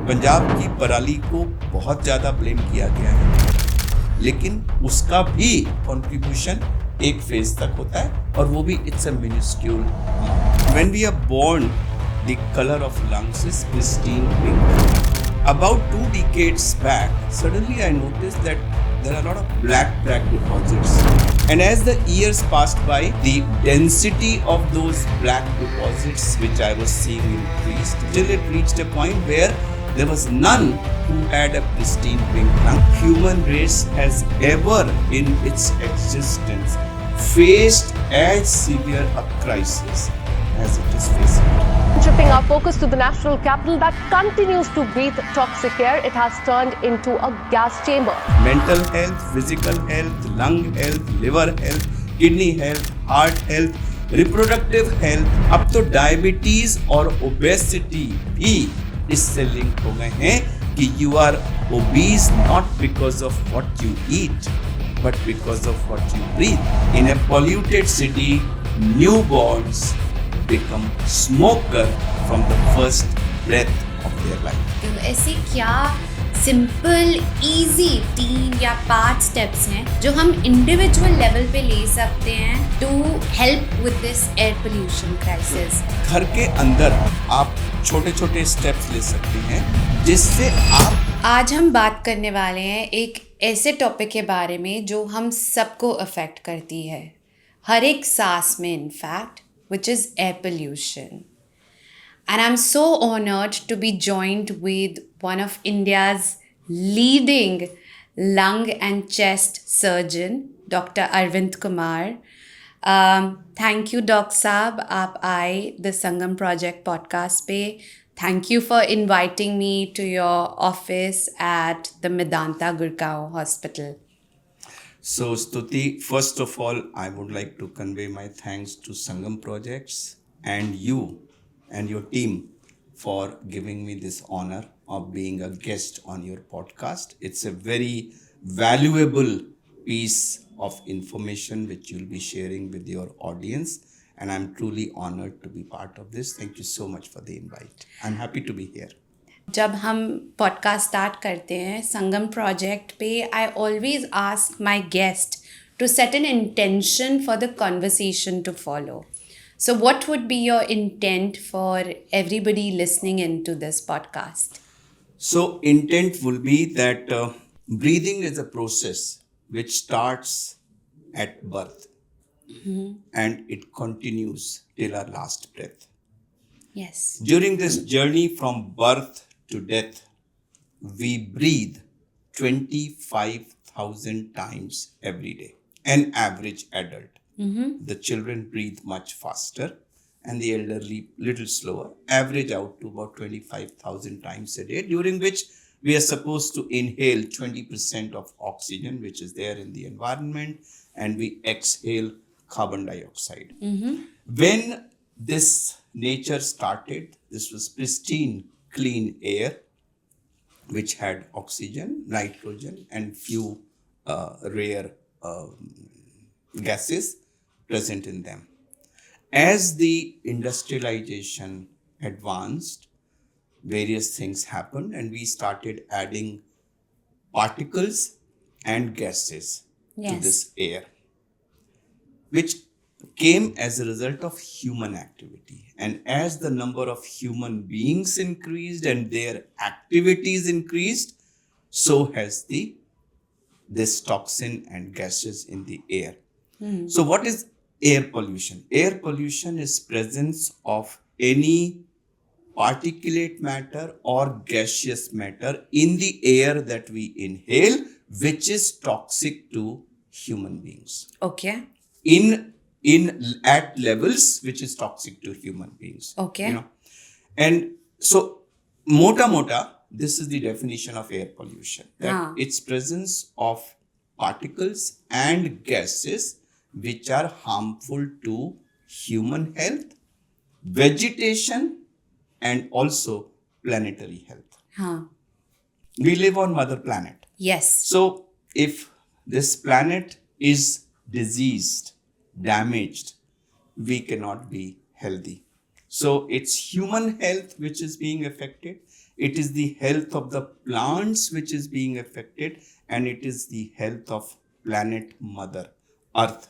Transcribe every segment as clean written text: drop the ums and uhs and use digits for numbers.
पंजाब की पराली को बहुत ज़्यादा ब्लेम किया गया है, लेकिन उसका भी कंट्रीब्यूशन एक फेज तक होता है और वो भी it's a minuscule amount. When we are born the colour of lungs is pristine pink. About 2 decades back, suddenly I noticed that there are a lot of black deposits. And as the years passed by, the density of those black deposits which I was seeing increased till it reached a point where there was none who had a pristine pink lung. Human race has ever in its existence faced as severe a crisis as it is facing. Shifting our focus to the national capital that continues to breathe toxic air, it has turned into a gas chamber. Mental health, physical health, lung health, liver health, kidney health, heart health, reproductive health, अब तो diabetes और obesity भी इससे link हो गए हैं कि you are obese not because of what you eat, but because of what you breathe. In a polluted city, newborns become smoker from the first breath of their life. तो ऐसे क्या simple easy 3 या 5 steps हैं जो हम individual level पे ले सकते हैं to help with this air pollution crisis? घर के अंदर आप छोटे छोटे स्टेप्स ले सकते हैं जिससे आप आज हम बात करने वाले हैं एक ऐसे टॉपिक के बारे में जो हम सबको अफेक्ट करती है, हर एक सांस में in fact, which is air pollution. And I'm so honored to be joined with one of India's leading lung and chest surgeon, Dr. Arvind Kumar. Thank you, Doc Saab. आप आए the Sangam Project podcast पे. Thank you for inviting me to your office at the Medanta Gurgaon Hospital. So, Stuti, first of all, I would like to convey my thanks to Sangam Projects and you and your team for giving me this honor of being a guest on your podcast. It's a very valuable piece of information which you'll be sharing with your audience, and I'm truly honored to be part of this. Thank you so much for the invite. I'm happy to be here. जब हम podcast start करते हैं Sangam project पे, I always ask my guest to set an intention for the conversation to follow. So what would be your intent for everybody listening into this podcast? So, intent will be that breathing is a process which starts at birth and it continues till our last breath. Yes. During this journey from birth to death, we breathe 25,000 times every day. An average adult. The children breathe much faster and the elderly little slower. Average out to about 25,000 times a day, during which we are supposed to inhale 20% of oxygen which is there in the environment, and we exhale carbon dioxide. When this nature started, this was pristine, clean air which had oxygen, nitrogen, and few rare gases present in them. As the industrialization advanced, various things happened and we started adding particles and gases to this air, which came as a result of human activity. And as the number of human beings increased and their activities increased, so has this toxin and gases in the air. So what is air pollution? Air pollution is presence of any particulate matter or gaseous matter in the air that we inhale, which is toxic to human beings. Okay. In at levels which is toxic to human beings. Okay. And so mota, this is the definition of air pollution. That it's presence of particles and gases which are harmful to human health, vegetation, and also planetary health. We live on Mother Planet. Yes. So if this planet is diseased, damaged, we cannot be healthy. So it's human health which is being affected. It is the health of the plants which is being affected, and it is the health of planet Mother Earth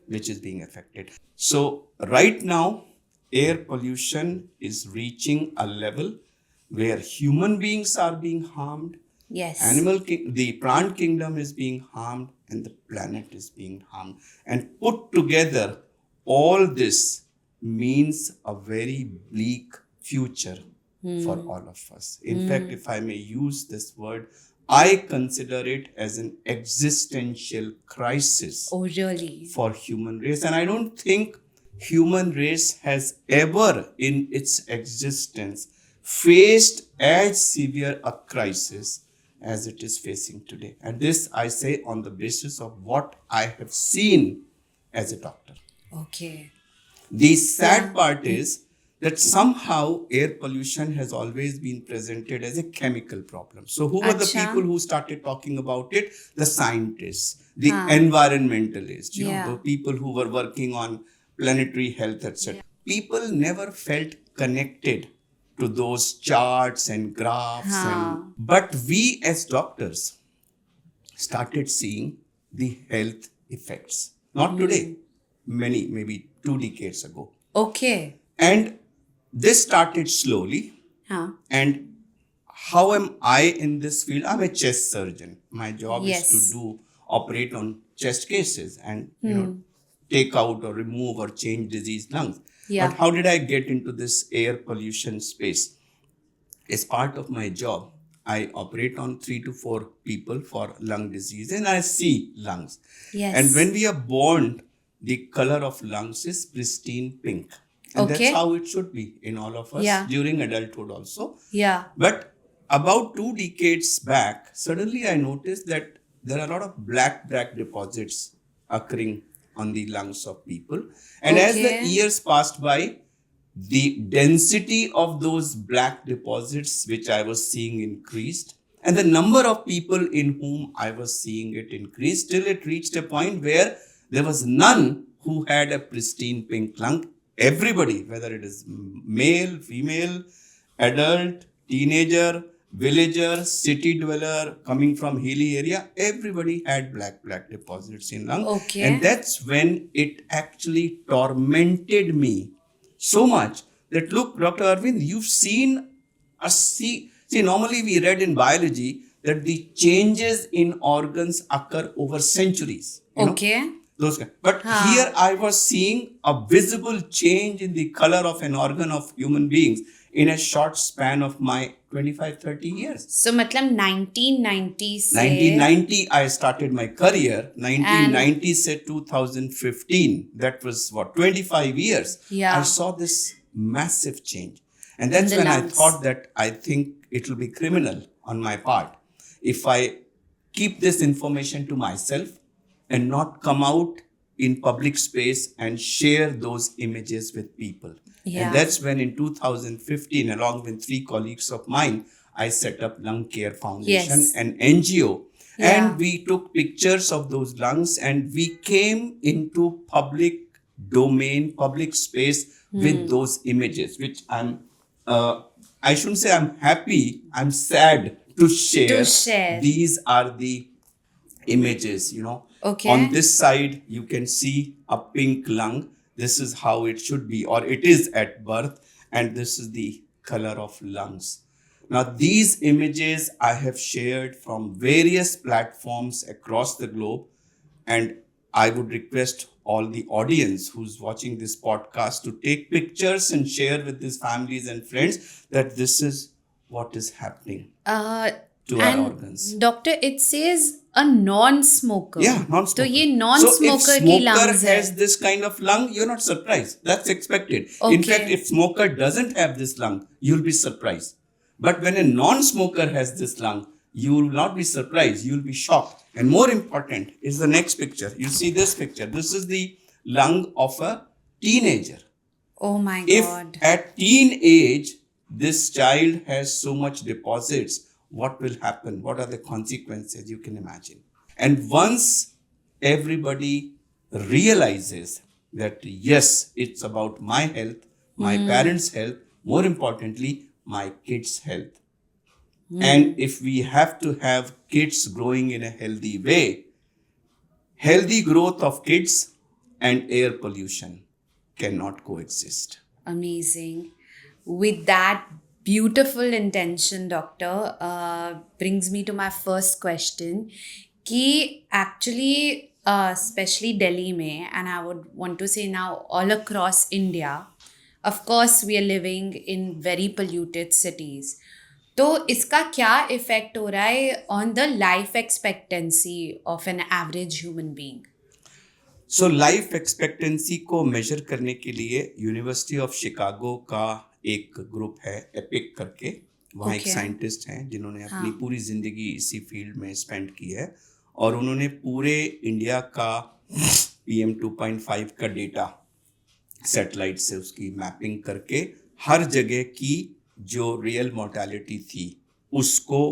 which is being affected. So right now, air pollution is reaching a level where human beings are being harmed, Yes. the plant kingdom is being harmed, and the planet is being harmed. And put together, all this means a very bleak future for all of us. In fact, if I may use this word, I consider it as an existential crisis Oh, really? for human race. And I don't think human race has ever in its existence faced as severe a crisis as it is facing today. And this I say on the basis of what I have seen as a doctor. Okay. The sad part is that somehow air pollution has always been presented as a chemical problem. So who were the Acha. people who started talking about it? The scientists, the environmentalists, Yeah. the people who were working on planetary health, etc. People never felt connected to those charts and graphs. But we as doctors started seeing the health effects. Not today, maybe 2 decades ago. Okay. And this started slowly. Huh. And how am I in this field? I'm a chest surgeon. My job Yes. is to operate on chest cases and take out or remove or change diseased lungs. Yeah. But how did I get into this air pollution space? As part of my job, I operate on 3 to 4 people for lung disease, and I see lungs. Yes. And when we are born, the color of lungs is pristine pink. And Okay. that's how it should be in all of us Yeah. during adulthood also. Yeah. But about 2 decades back, suddenly I noticed that there are a lot of black deposits occurring on the lungs of people. And as the Okay. years passed by, the density of those black deposits which I was seeing increased, and the number of people in whom I was seeing it increased, till it reached a point where there was none who had a pristine pink lung. Everybody, whether it is male, female, adult, teenager, villager, city dweller, coming from hilly area, everybody had black deposits in lung. Okay. And that's when it actually tormented me so much that, look, Dr. Arvind, you've seen see, normally we read in biology that the changes in organs occur over centuries. you know. Okay. Those kind. But here I was seeing a visible change in the color of an organ of human beings in a short span of my 25-30 years. So, matlab 1990 से 1990, I started my career. 1990 se 2015, that was what, 25 years. Yeah. I saw this massive change. And that's the when lungs. I thought that I think it will be criminal on my part if I keep this information to myself and not come out in public space and share those images with people. Yeah. And that's when in 2015, along with 3 colleagues of mine, I set up Lung Care Foundation, Yes. an NGO. Yeah. And we took pictures of those lungs and we came into public domain, public space with those images, which I shouldn't say I'm happy, I'm sad to share. To share. These are the images, Okay. On this side, you can see a pink lung. This is how it should be, or it is at birth. And this is the color of lungs. Now, these images I have shared from various platforms across the globe. And I would request all the audience who's watching this podcast to take pictures and share with these families and friends that this is what is happening to our organs. Doctor, it says a non-smoker. Yeah, non-smoker. तो ये So non-smoker if की smoker lungs है. has this kind of lung, you're not surprised. That's expected. In Okay. fact, if smoker doesn't have this lung, you'll be surprised. But when a non-smoker has this lung, you will not be surprised. You'll be shocked. And more important is the next picture. You see this picture. This is the lung of a teenager. Oh my If God. at teen age, this child has so much deposits, what will happen? What are the consequences? You can imagine. And once everybody realizes that, yes, it's about my health, my parents' health, more importantly, my kids' health. And if we have to have kids growing in a healthy way, healthy growth of kids and air pollution cannot coexist. Amazing. With that beautiful intention, doctor, brings me to my first question. कि actually, especially Delhi में, and I would want to say now all across India, of course we are living in very polluted cities. तो इसका क्या effect हो रहा है on the life expectancy of an average human being? So life expectancy को major करने के लिए यूनिवर्सिटी ऑफ शिकागो का एक ग्रुप है एपिक करके. वहाँ एक Okay. साइंटिस्ट हैं जिन्होंने अपनी हाँ. पूरी जिंदगी इसी फील्ड में स्पेंड की है और उन्होंने पूरे इंडिया का PM 2.5 का डेटा सैटेलाइट से उसकी मैपिंग करके हर जगह की जो रियल मोर्टेलिटी थी उसको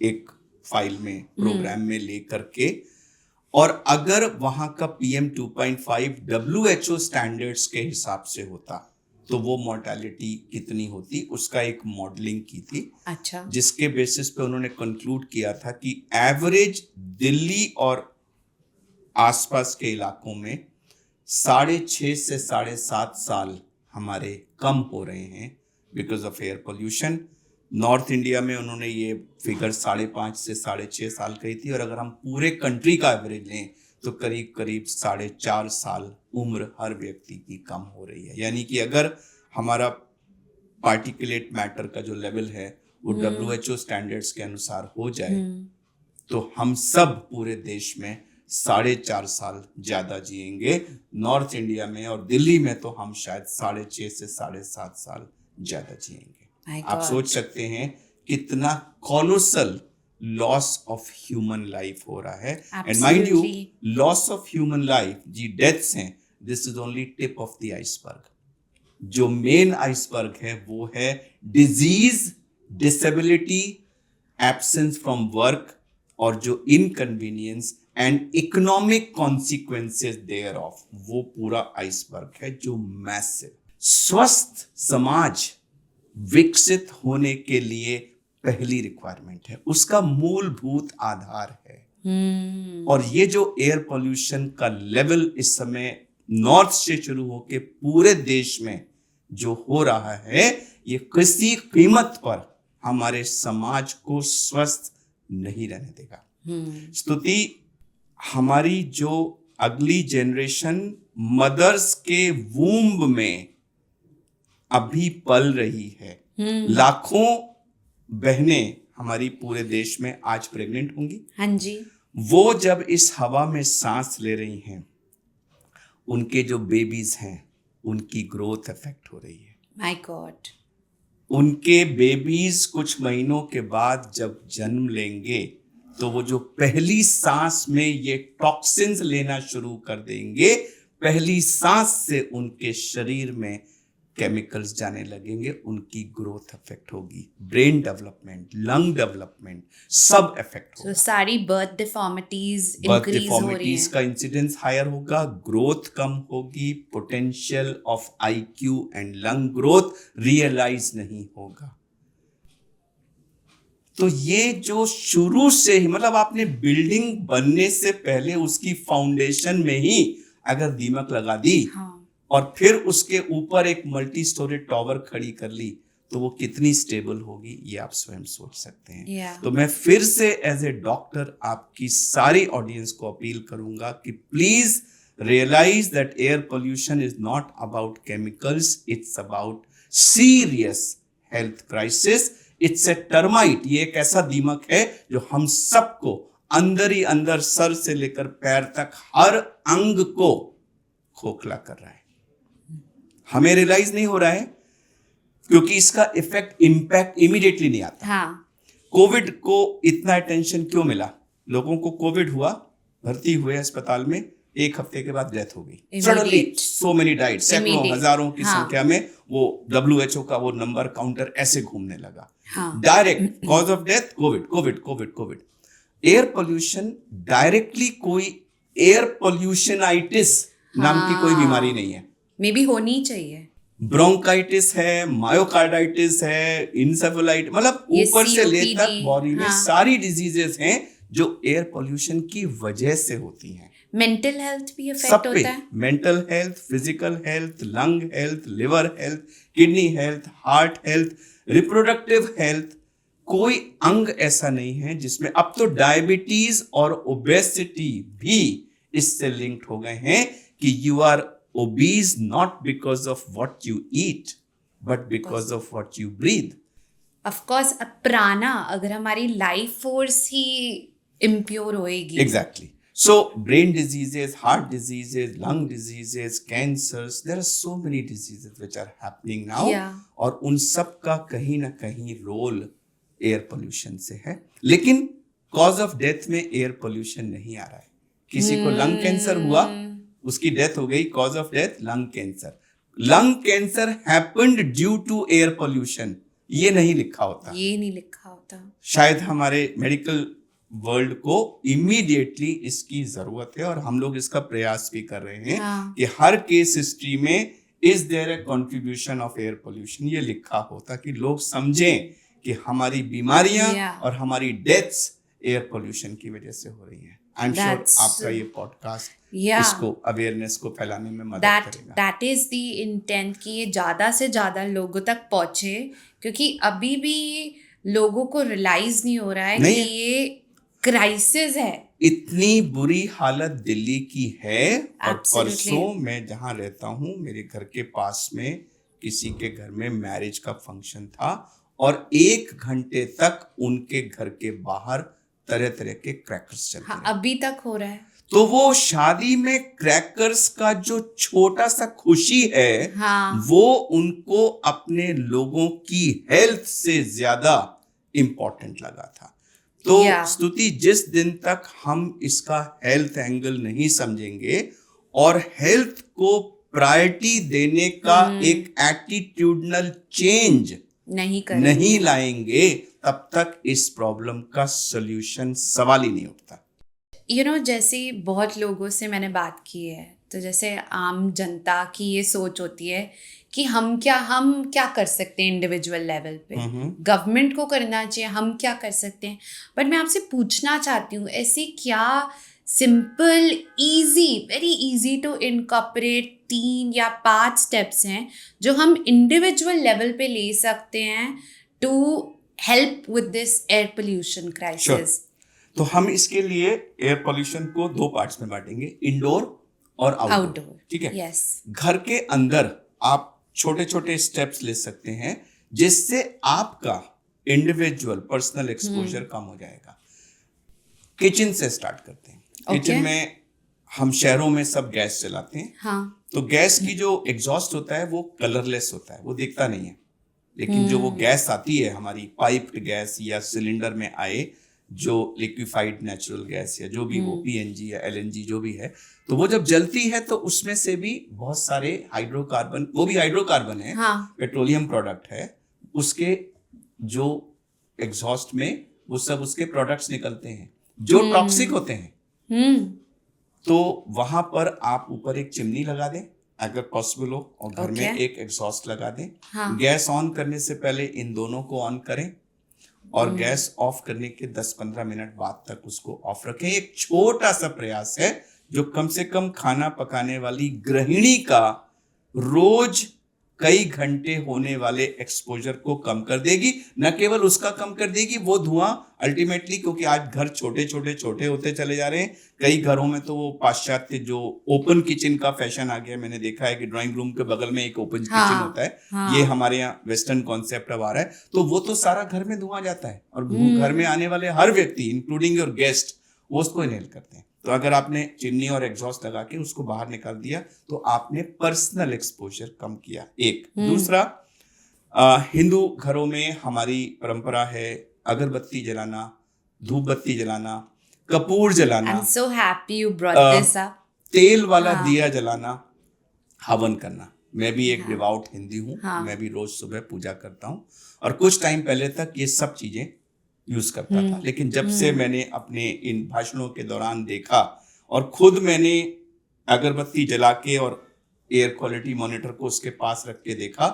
एक फाइल में प्रोग्राम में ले करके, और अगर वहां का PM 2.5 WHO स्टैंडर्ड्स के हिसाब से होता तो वो मोर्टेलिटी कितनी होती उसका एक मॉडलिंग की थी. अच्छा. जिसके बेसिस पे उन्होंने कंक्लूड किया था कि एवरेज दिल्ली और आसपास के इलाकों में 6.5 से 7.5 साल हमारे कम हो रहे हैं because of air pollution. North India में उन्होंने ये फिगर 5.5 से 6.5 साल कही थी, और अगर हम पूरे कंट्री का एवरेज लें तो करीब करीब 4.5 साल उम्र हर व्यक्ति की कम हो रही है. यानी कि अगर हमारा पार्टिकुलेट मैटर का जो लेवल है वो WHO स्टैंडर्ड्स के अनुसार हो जाए तो हम सब पूरे देश में 4.5 साल ज्यादा जिएंगे. नॉर्थ इंडिया में और दिल्ली में तो हम शायद 6.5 से 7.5 साल ज्यादा जिएंगे. My आप God. सोच सकते हैं कितना colossal loss of human life हो रहा है. And mind you, Absolutely. Loss of human life जी डेथ्स हैं, this is only tip of the iceberg. जो मेन आइसबर्ग है वो है disease, disability, absence from work और जो inconvenience and economic consequences thereof, वो पूरा आइसबर्ग है जो मैसिव. स्वस्थ समाज विकसित होने के लिए पहली रिक्वायरमेंट है, उसका मूलभूत आधार है. और ये जो एयर पोल्यूशन का लेवल इस समय नॉर्थ से शुरू होके पूरे देश में जो हो रहा है, ये किसी कीमत पर हमारे समाज को स्वस्थ नहीं रहने देगा. स्तुति, हमारी जो अगली जनरेशन मदर्स के वूम्ब में अभी पल रही है, लाखों बहनें हमारी पूरे देश में आज प्रेग्नेंट होंगी. हाँ जी. वो जब इस हवा में सांस ले रही हैं, उनके जो बेबीज हैं उनकी ग्रोथ इफेक्ट हो रही है. My God. उनके बेबीज कुछ महीनों के बाद जब जन्म लेंगे तो वो जो पहली सांस में ये टॉक्सिन्स लेना शुरू कर देंगे, पहली सांस से उनके शरीर में केमिकल्स जाने लगेंगे, उनकी ग्रोथ इफेक्ट होगी, ब्रेन डेवलपमेंट, लंग डेवलपमेंट सब इफेक्ट होगा. So सारी बर्थ डिफॉर्मिटीज बर्थ इंक्रीज हो रही डिफॉर्मिटीज हैं. का इंसिडेंस हायर होगा, ग्रोथ कम होगी, potential of IQ and lung growth realise नहीं होगा. तो ये जो शुरू से ही, मतलब आपने बिल्डिंग बनने से पहले उसकी फाउंडेशन में ही अगर दीमक लगा दी, हाँ. और फिर उसके ऊपर एक मल्टी स्टोरी टावर खड़ी कर ली, तो वो कितनी स्टेबल होगी ये आप स्वयं सोच सकते हैं. Yeah. तो मैं फिर से एज ए डॉक्टर आपकी सारी ऑडियंस को अपील करूंगा कि please realise that air pollution is not about chemicals, it's about serious health crisis. It's a termite. ये एक ऐसा दीमक है जो हम सबको अंदर ही अंदर, सर से लेकर पैर तक हर अंग को खोखला कर रहा है. हमें रियलाइज नहीं हो रहा है क्योंकि इसका इम्पैक्ट इमीडिएटली नहीं आता. हाँ. कोविड को इतना अटेंशन क्यों मिला? लोगों को कोविड हुआ, भर्ती हुए अस्पताल में, एक हफ्ते के बाद डेथ हो गई. सडनली सो मेनी डाइड, सैकड़ों Immediate. हजारों की हाँ. संख्या में वो WHO का वो नंबर काउंटर ऐसे घूमने लगा. हाँ. Direct cause of death Covid, Covid, Covid, Covid. Air pollution directly कोई एयर पोल्यूशनाइटिस नाम की कोई बीमारी नहीं है. मे बी होनी चाहिए. ब्रोंकाइटिस है, मायोकार्डाइटिस है, इंसेफेलाइटिस, मतलब ये ऊपर से ले COPD, तक बॉडी में हाँ। सारी डिजीजेस हैं जो एयर पोल्यूशन की वजह से होती हैं। मेंटल हेल्थ भी सब अफेक्ट पे होता है। Mental health, physical health, lung health, liver health, kidney health, heart health, reproductive health, कोई अंग ऐसा नहीं है जिसमें, अब तो डायबिटीज और ओबेसिटी भी इससे लिंक्ड हो गए हैं कि you are obese not because of what you eat but because of what you breathe. Of course, अब प्राणा, अगर हमारी लाइफ फोर्स ही इम्प्योर होएगी। Exactly. So, brain diseases, heart diseases, lung diseases, cancers, there are so many diseases which are happening now. Yeah. और उन सब का कहीं ना कहीं रोल एयर पोल्यूशन से है। लेकिन कॉज ऑफ डेथ में एयर पोल्यूशन नहीं आ रहा है। किसी को लंग कैंसर हुआ, उसकी डेथ हो गई, cause of death lung cancer. Lung cancer happened due to air pollution, ये नहीं लिखा होता। ये नहीं लिखा होता। शायद हमारे मेडिकल वर्ल्ड को इमीडिएटली इसकी जरूरत है और हम लोग इसका प्रयास भी कर रहे हैं। हाँ। कि हर केस हिस्ट्री में is there a contribution of air pollution, ये लिखा हो ताकि लोग समझें कि हमारी बीमारियां Yeah. और हमारी डेथ्स एयर पोल्यूशन की वजह से हो रही हैं। आई एम श्योर That's- आपका ये पॉडकास्ट Yeah. इसको अवेयरनेस को फैलाने में मदद करेगा। दैट इज द इंटेंट कि ये ज़्यादा से ज़्यादा लोगों तक पहुँचे, क्योंकि अभी भी लोगों को रियलाइज नहीं हो रहा है नहीं कि है। ये क्राइसिस है। इतनी बुरी हालत दिल्ली की है। और Absolutely. परसों मैं जहाँ रहता हूँ, मेरे घर के पास में किसी के घर में मैरिज का फंक्शन था और 1 घंटे तक उनके घर के बाहर तरह तरह के क्रैकर्स चलते हाँ, रहे। अभी तक हो रहा है। तो वो शादी में क्रैकर्स का जो छोटा सा खुशी है, हाँ। वो उनको अपने लोगों की हेल्थ से ज्यादा इम्पोर्टेंट लगा था। तो Yeah. स्तुति, जिस दिन तक हम इसका हेल्थ एंगल नहीं समझेंगे और हेल्थ को प्रायोरिटी देने का एक एटीट्यूडनल चेंज नहीं लाएंगे, तब तक इस प्रॉब्लम का सॉल्यूशन सवाल ही नहीं उठता। जैसे बहुत लोगों से मैंने बात की है, तो जैसे आम जनता की ये सोच होती है कि हम क्या कर सकते हैं इंडिविजुअल लेवल पे, गवर्नमेंट को करना चाहिए, हम क्या कर सकते हैं। बट मैं आपसे पूछना चाहती हूँ, ऐसी क्या simple, very easy to incorporate 3 या 5 स्टेप्स हैं जो हम इंडिविजुअल लेवल पे ले सकते हैं to help with this air pollution crisis? तो हम इसके लिए एयर पोल्यूशन को 2 पार्ट्स में बांटेंगे, इंडोर और आउटडोर। ठीक है। यस। घर के अंदर आप छोटे छोटे स्टेप्स ले सकते हैं जिससे आपका इंडिविजुअल पर्सनल एक्सपोजर कम हो जाएगा। किचन से स्टार्ट करते हैं। किचन में हम शहरों में सब गैस चलाते हैं। हाँ। तो गैस की जो एग्जॉस्ट होता है वो कलरलेस होता है, वो दिखता नहीं है। लेकिन जो वो गैस आती है हमारी पाइप्ड गैस या सिलेंडर में आए, जो लिक्विफाइड नेचुरल गैस या जो भी वो पीएनजी या एलएनजी जो भी है, तो वो जब जलती है तो उसमें से भी बहुत सारे हाइड्रोकार्बन, वो भी हाइड्रोकार्बन है, हाँ। पेट्रोलियम प्रोडक्ट है, उसके जो एग्जॉस्ट में वो सब उसके प्रोडक्ट्स निकलते हैं जो टॉक्सिक होते हैं। तो वहां पर आप ऊपर एक चिमनी लगा दें अगर पॉसिबल हो, और घर में एक एग्जॉस्ट लगा दें। हाँ। गैस ऑन करने से पहले इन दोनों को ऑन करें और गैस ऑफ करने के 10-15 मिनट बाद तक उसको ऑफ रखें। एक छोटा सा प्रयास है जो कम से कम खाना पकाने वाली गृहिणी का रोज कई घंटे होने वाले एक्सपोजर को कम कर देगी। न केवल उसका कम कर देगी, वो धुआं अल्टीमेटली, क्योंकि आज घर छोटे होते चले जा रहे हैं। कई घरों में तो वो पाश्चात्य जो ओपन किचन का फैशन आ गया। मैंने देखा है कि ड्राइंग रूम के बगल में एक ओपन किचन होता है। हाँ। ये हमारे यहाँ वेस्टर्न कॉन्सेप्ट अब आ रहा है। तो वो तो सारा घर में धुआं जाता है और घर में आने वाले हर व्यक्ति इंक्लूडिंग योर गेस्ट वो उसको इनहेल करते हैं। तो अगर आपने चिमनी और एग्जॉस्ट लगा के उसको बाहर निकाल दिया तो आपने पर्सनल एक्सपोजर कम किया। एक दूसरा, हिंदू घरों में हमारी परंपरा है अगरबत्ती जलाना, धूप बत्ती जलाना, कपूर जलाना, I'm so happy you brought this up. तेल वाला दिया जलाना, हवन करना। मैं भी एक डिवाउट हिंदी हूँ। मैं भी रोज सुबह पूजा करता हूँ और कुछ टाइम पहले तक ये सब चीजें यूज करता था। लेकिन जब से मैंने अपने इन भाषणों के दौरान देखा और खुद मैंने अगरबत्ती जला के और एयर क्वालिटी मॉनिटर को उसके पास रख के देखा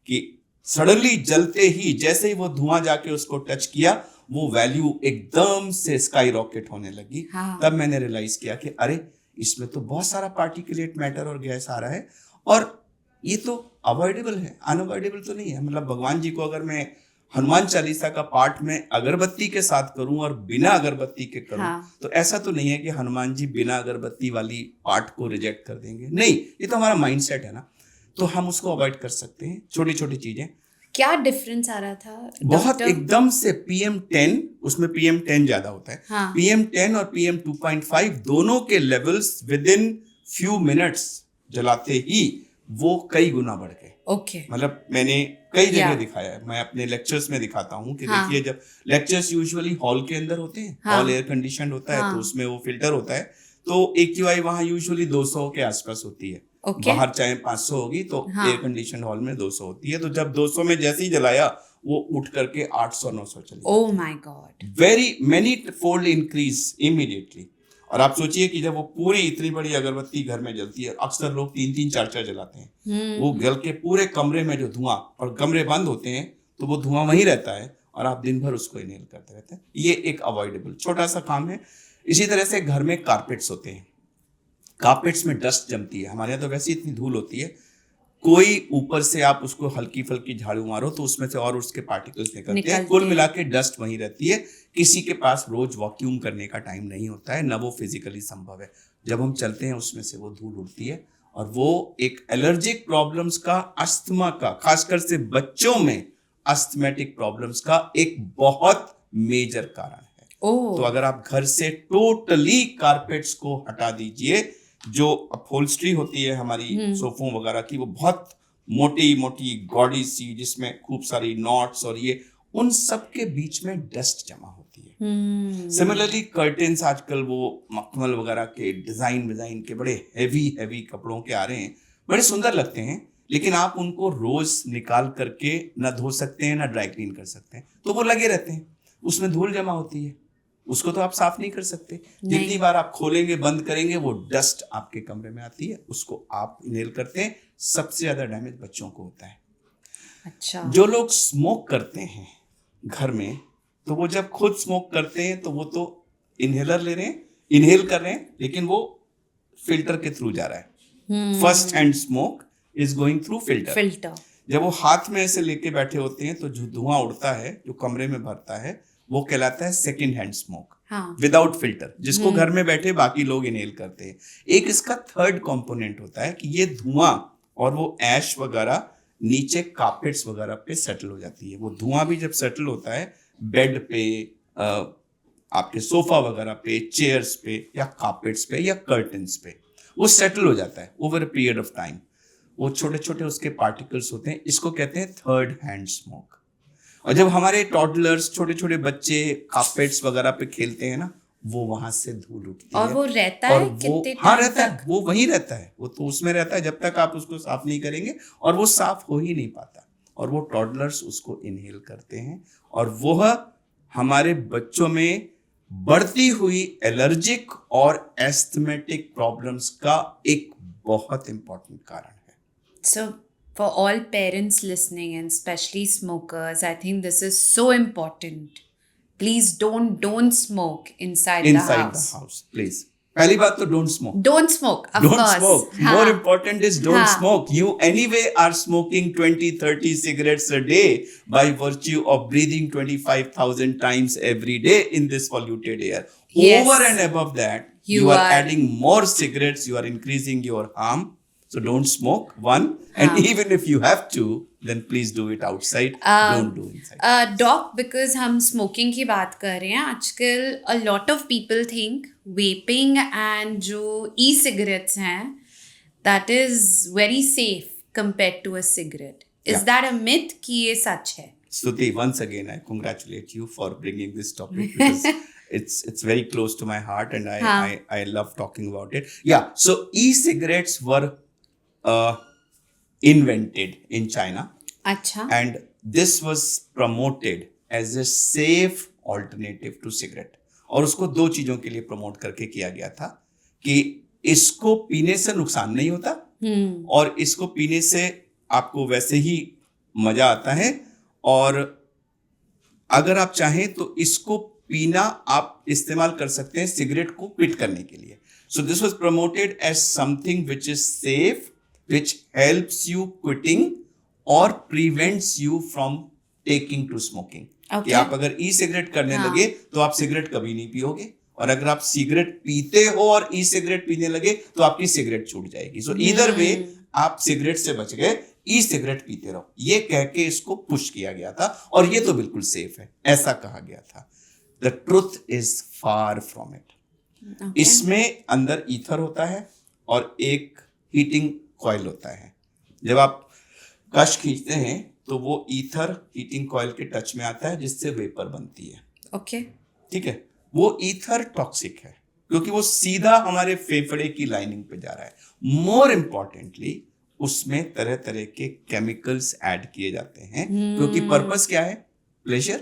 कि सडनली जलते ही जैसे ही वो धुआं जाके उसको टच किया, वो वैल्यू एकदम से स्काई रॉकेट होने लगी। हाँ। तब मैंने रियलाइज किया कि अरे इसमें तो बहुत सारा पार्टिकुलेट मैटर और गैस आ रहा है, और ये तो अवॉइडेबल है, अनअवॉइडेबल तो नहीं है। मतलब भगवान जी को अगर मैं हनुमान चालीसा का पाठ में अगरबत्ती के साथ करूं और बिना अगरबत्ती के करूं, हाँ। तो ऐसा तो नहीं है कि हनुमान जी बिना अगरबत्ती वाली पाठ को रिजेक्ट कर देंगे, नहीं, ये तो हमारा माइंडसेट है ना। तो हम उसको अवॉइड कर सकते हैं, छोटी छोटी चीजें। क्या डिफरेंस आ रहा था बहुत डॉक्टर? एकदम से PM10, उसमें PM10 ज्यादा होता है। हाँ। PM10 और PM2.5 दोनों के levels with in few minutes जलाते ही वो कई गुना बढ़ गए। ओके। मतलब मैंने कई जगह Yeah. दिखाया है, मैं अपने लेक्चर्स में दिखाता हूँ कि हाँ. देखिए, जब लेक्चर्स यूजुअली हॉल के अंदर होते हैं, हाँ. हॉल एयर कंडीशन होता है, हाँ. तो उसमें वो फिल्टर होता है, तो AQI वहाँ यूजुअली 200 के आसपास होती है। Okay. बाहर चाहे 500 होगी, तो हाँ. एयर कंडीशन हॉल में 200 होती है। तो जब 200 में जैसे ही जलाया, वो उठ करके 800-900 चली। Oh my God. Very many fold increase immediately. और आप सोचिए कि जब वो पूरी इतनी बड़ी अगरबत्ती घर में जलती है, अक्सर लोग 3-3, 4-4 जलाते हैं, वो जल के पूरे कमरे में जो धुआं, और कमरे बंद होते हैं तो वो धुआं वहीं रहता है और आप दिन भर उसको इनहेल करते रहते हैं। ये एक अवॉइडेबल छोटा सा काम है। इसी तरह से घर में कारपेट्स होते हैं, कारपेट्स में डस्ट जमती है। हमारे यहाँ तो वैसे इतनी धूल होती है, कोई ऊपर से आप उसको हल्की फल्की झाड़ू मारो तो उसमें से और उसके पार्टिकल्स निकलते हैं। कुल मिला के डस्ट वहीं रहती है। किसी के पास रोज वॉक्यूम करने का टाइम नहीं होता है, ना वो फिजिकली संभव है। जब हम चलते हैं उसमें से वो धूल उड़ती है, और वो एक एलर्जिक प्रॉब्लम्स का, अस्थमा का, खासकर से बच्चों में अस्थमेटिक प्रॉब्लम्स का एक बहुत मेजर कारण है। तो अगर आप घर से टोटली कारपेट्स को हटा दीजिए, जो अपहोल्स्ट्री होती है हमारी सोफों वगैरह की, वो बहुत मोटी मोटी गॉडी सी, जिसमें खूब सारी नॉट्स और ये, उन सब के बीच में डस्ट जमा होती है। सिमिलरली कर्टेन्स, आजकल वो मखमल वगैरह के डिजाइन के बड़े हैवी कपड़ों के आ रहे हैं, बड़े सुंदर लगते हैं, लेकिन आप उनको रोज निकाल करके ना धो सकते हैं, ना ड्राई क्लीन कर सकते हैं, तो वो लगे रहते हैं, उसमें धूल जमा होती है, उसको तो आप साफ नहीं कर सकते। जितनी बार आप खोलेंगे, बंद करेंगे, वो डस्ट आपके कमरे में आती है, उसको आप इनहेल करते हैं। सबसे ज्यादा डैमेज बच्चों को होता है। अच्छा। जो लोग स्मोक करते हैं घर में, तो वो जब खुद स्मोक करते हैं तो वो तो इनहेलर ले रहे हैं, इनहेल कर रहे हैं, लेकिन वो फिल्टर के थ्रू जा रहा है। First hand smoke is going through filter. जब वो हाथ में ऐसे लेके बैठे होते हैं, तो जो धुआं उड़ता है, जो कमरे में भरता है, वो कहलाता है second hand smoke, without filter, जिसको घर में बैठे बाकी लोग इनहेल करते हैं। एक इसका थर्ड कंपोनेंट होता है कि ये धुआं और वो ऐश वगैरह नीचे कारपेट्स वगैरह पे सेटल हो जाती है। वो धुआं भी जब सेटल होता है बेड पे, आपके सोफा वगैरह पे, चेयर्स पे, या कारपेट्स पे, या कर्टन्स पे, वो सेटल हो जाता है over a period of time. वो छोटे छोटे उसके पार्टिकल्स होते हैं, इसको कहते हैं थर्ड हैंड स्मोक। और जब हमारे टॉडलर्स, छोटे छोटे बच्चे कारपेट्स वगैरह पे खेलते हैं ना, वो वहां से धूल उठती है, और वो रहता और है वो कितने हाँ टाइम रहता तक? है, वो वहीं रहता है, वो तो उसमें रहता है जब तक आप उसको साफ नहीं करेंगे, और वो साफ हो ही नहीं पाता, और वो टॉडलर्स उसको इनहेल करते हैं, और वो हमारे बच्चों में बढ़ती हुई एलर्जिक और एस्थमेटिक प्रॉब्लम्स का एक बहुत इंपॉर्टेंट कारण है। So, for all parents listening, and especially smokers, I think this is so important. Please don't smoke inside the house. Please. पहली बात तो don't smoke. Don't smoke, of Don't course. smoke. हाँ. More important is don't हाँ. smoke. You anyway are smoking 20-30 cigarettes a day by virtue of breathing 25,000 times every day in this polluted air. Yes. Over and above that, you are adding more cigarettes, you are increasing your harm. So don't smoke, one. And even if you have to, then please do it outside. Don't do inside. Doc, because हम smoking की बात कर रहे हैं आजकल, a lot of people think vaping and जो e-cigarettes हैं, that is very safe compared to a cigarette. Is that a myth कि ये सच है? Stuti, once again, I congratulate you for bringing this topic because it's very close to my heart, and I love talking about it. Yeah, so e-cigarettes were invented in China. अच्छा. And this was promoted as a safe alternative to cigarette. और उसको दो चीजों के लिए promote करके किया गया था कि इसको पीने से नुकसान नहीं होता, और इसको पीने से आपको वैसे ही मजा आता है, और अगर आप चाहें तो इसको पीना आप इस्तेमाल कर सकते हैं सिगरेट को क्विट करने के लिए. So this was promoted as something which is safe, which helps you quitting और prevents you from taking to smoking. कि आप अगर ई सिगरेट करने लगे तो आप सिगरेट कभी नहीं पियोगे, और अगर आप सिगरेट पीते हो और ई सिगरेट पीने लगे तो आपकी सिगरेट छूट जाएगी. सो ईदर वे आप सिगरेट से बच गए, ई सिगरेट पीते रहो, ये कह के इसको पुश किया गया था, और ये तो बिल्कुल सेफ है ऐसा कहा गया था. The truth is far from it. इसमें अंदर ईथर होता है और एक हीटिंग कॉइल होता है. जब आप कश खींचते हैं तो वो ईथर हीटिंग कॉइल के टच में आता है, जिससे वेपर बनती है. ओके, ठीक है. वो ईथर टॉक्सिक है क्योंकि वो सीधा हमारे फेफड़े की लाइनिंग पे जा रहा है. मोर इम्पोर्टेंटली उसमें तरह तरह के केमिकल्स ऐड किए जाते हैं, क्योंकि पर्पस क्या है? प्लेजर.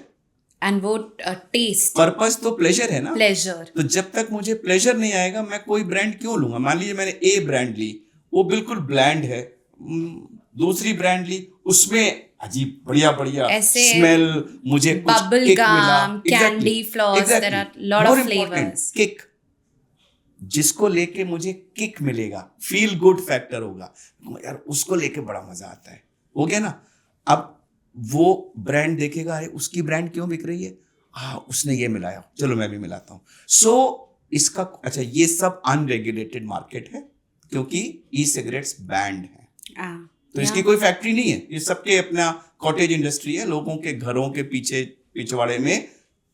एंड वो टेस्ट, पर्पस तो प्लेजर है ना. प्लेजर. तो जब तक मुझे प्लेजर नहीं आएगा मैं कोई ब्रांड क्यों लूंगा? मान लीजिए मैंने ए ब्रांड ली, वो बिल्कुल ब्लैंड है. दूसरी ब्रांड ली, उसमें अजीब बढ़िया बढ़िया स्मेल, मुझे कुछ बबल किक गम, मिला, candy floss, there are lot of flavours. Kick, जिसको लेके मुझे किक मिलेगा, फील गुड फैक्टर होगा यार, उसको लेके बड़ा मजा आता है. हो गया ना. अब वो ब्रांड देखेगा, अरे उसकी ब्रांड क्यों बिक रही है, उसने ये मिलाया, चलो मैं भी मिलाता हूं. सो इसका अच्छा, ये सब अनरेगुलेटेड मार्केट है क्योंकि ई सिगरेट्स बैंड है. तो इसकी कोई फैक्ट्री नहीं है, ये सबके अपना कॉटेज इंडस्ट्री है. लोगों के घरों के पीछे पिछवाड़े में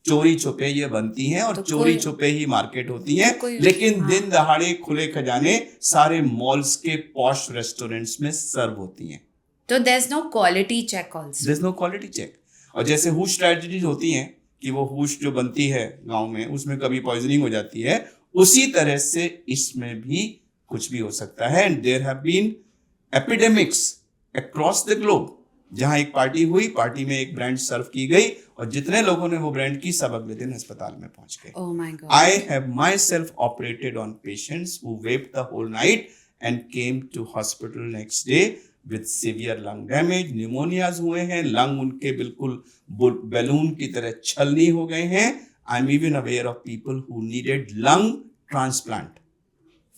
चोरी छुपे ये बनती हैं, और चोरी छुपे ही मार्केट होती है. लेकिन दिन दहाड़े खुले खजाने सारे मॉल्स के पॉश रेस्टोरेंट्स में सर्व होती हैं. तो there is no quality check also. There is no quality check. और जैसे हुश ट्रेजेडीज होती हैं कि वो हुश जो बनती है गांव में, उसमें कभी पॉइजनिंग हो जाती है, उसी तरह से इसमें भी कुछ भी हो सकता है. And there have been epidemics across the globe. जहां एक पार्टी हुई, पार्टी में एक ब्रांड सर्व की गई, और जितने लोगों ने वो ब्रांड की सब अगले दिन अस्पताल में पहुंच गए. Oh my God. I have myself operated on patients who vaped the whole night and came to hospital next day with severe lung damage. Pneumonias हुए हैं, लंग उनके बिल्कुल बैलून की तरह छलनी हो गए हैं. I am even aware of people who needed lung transplant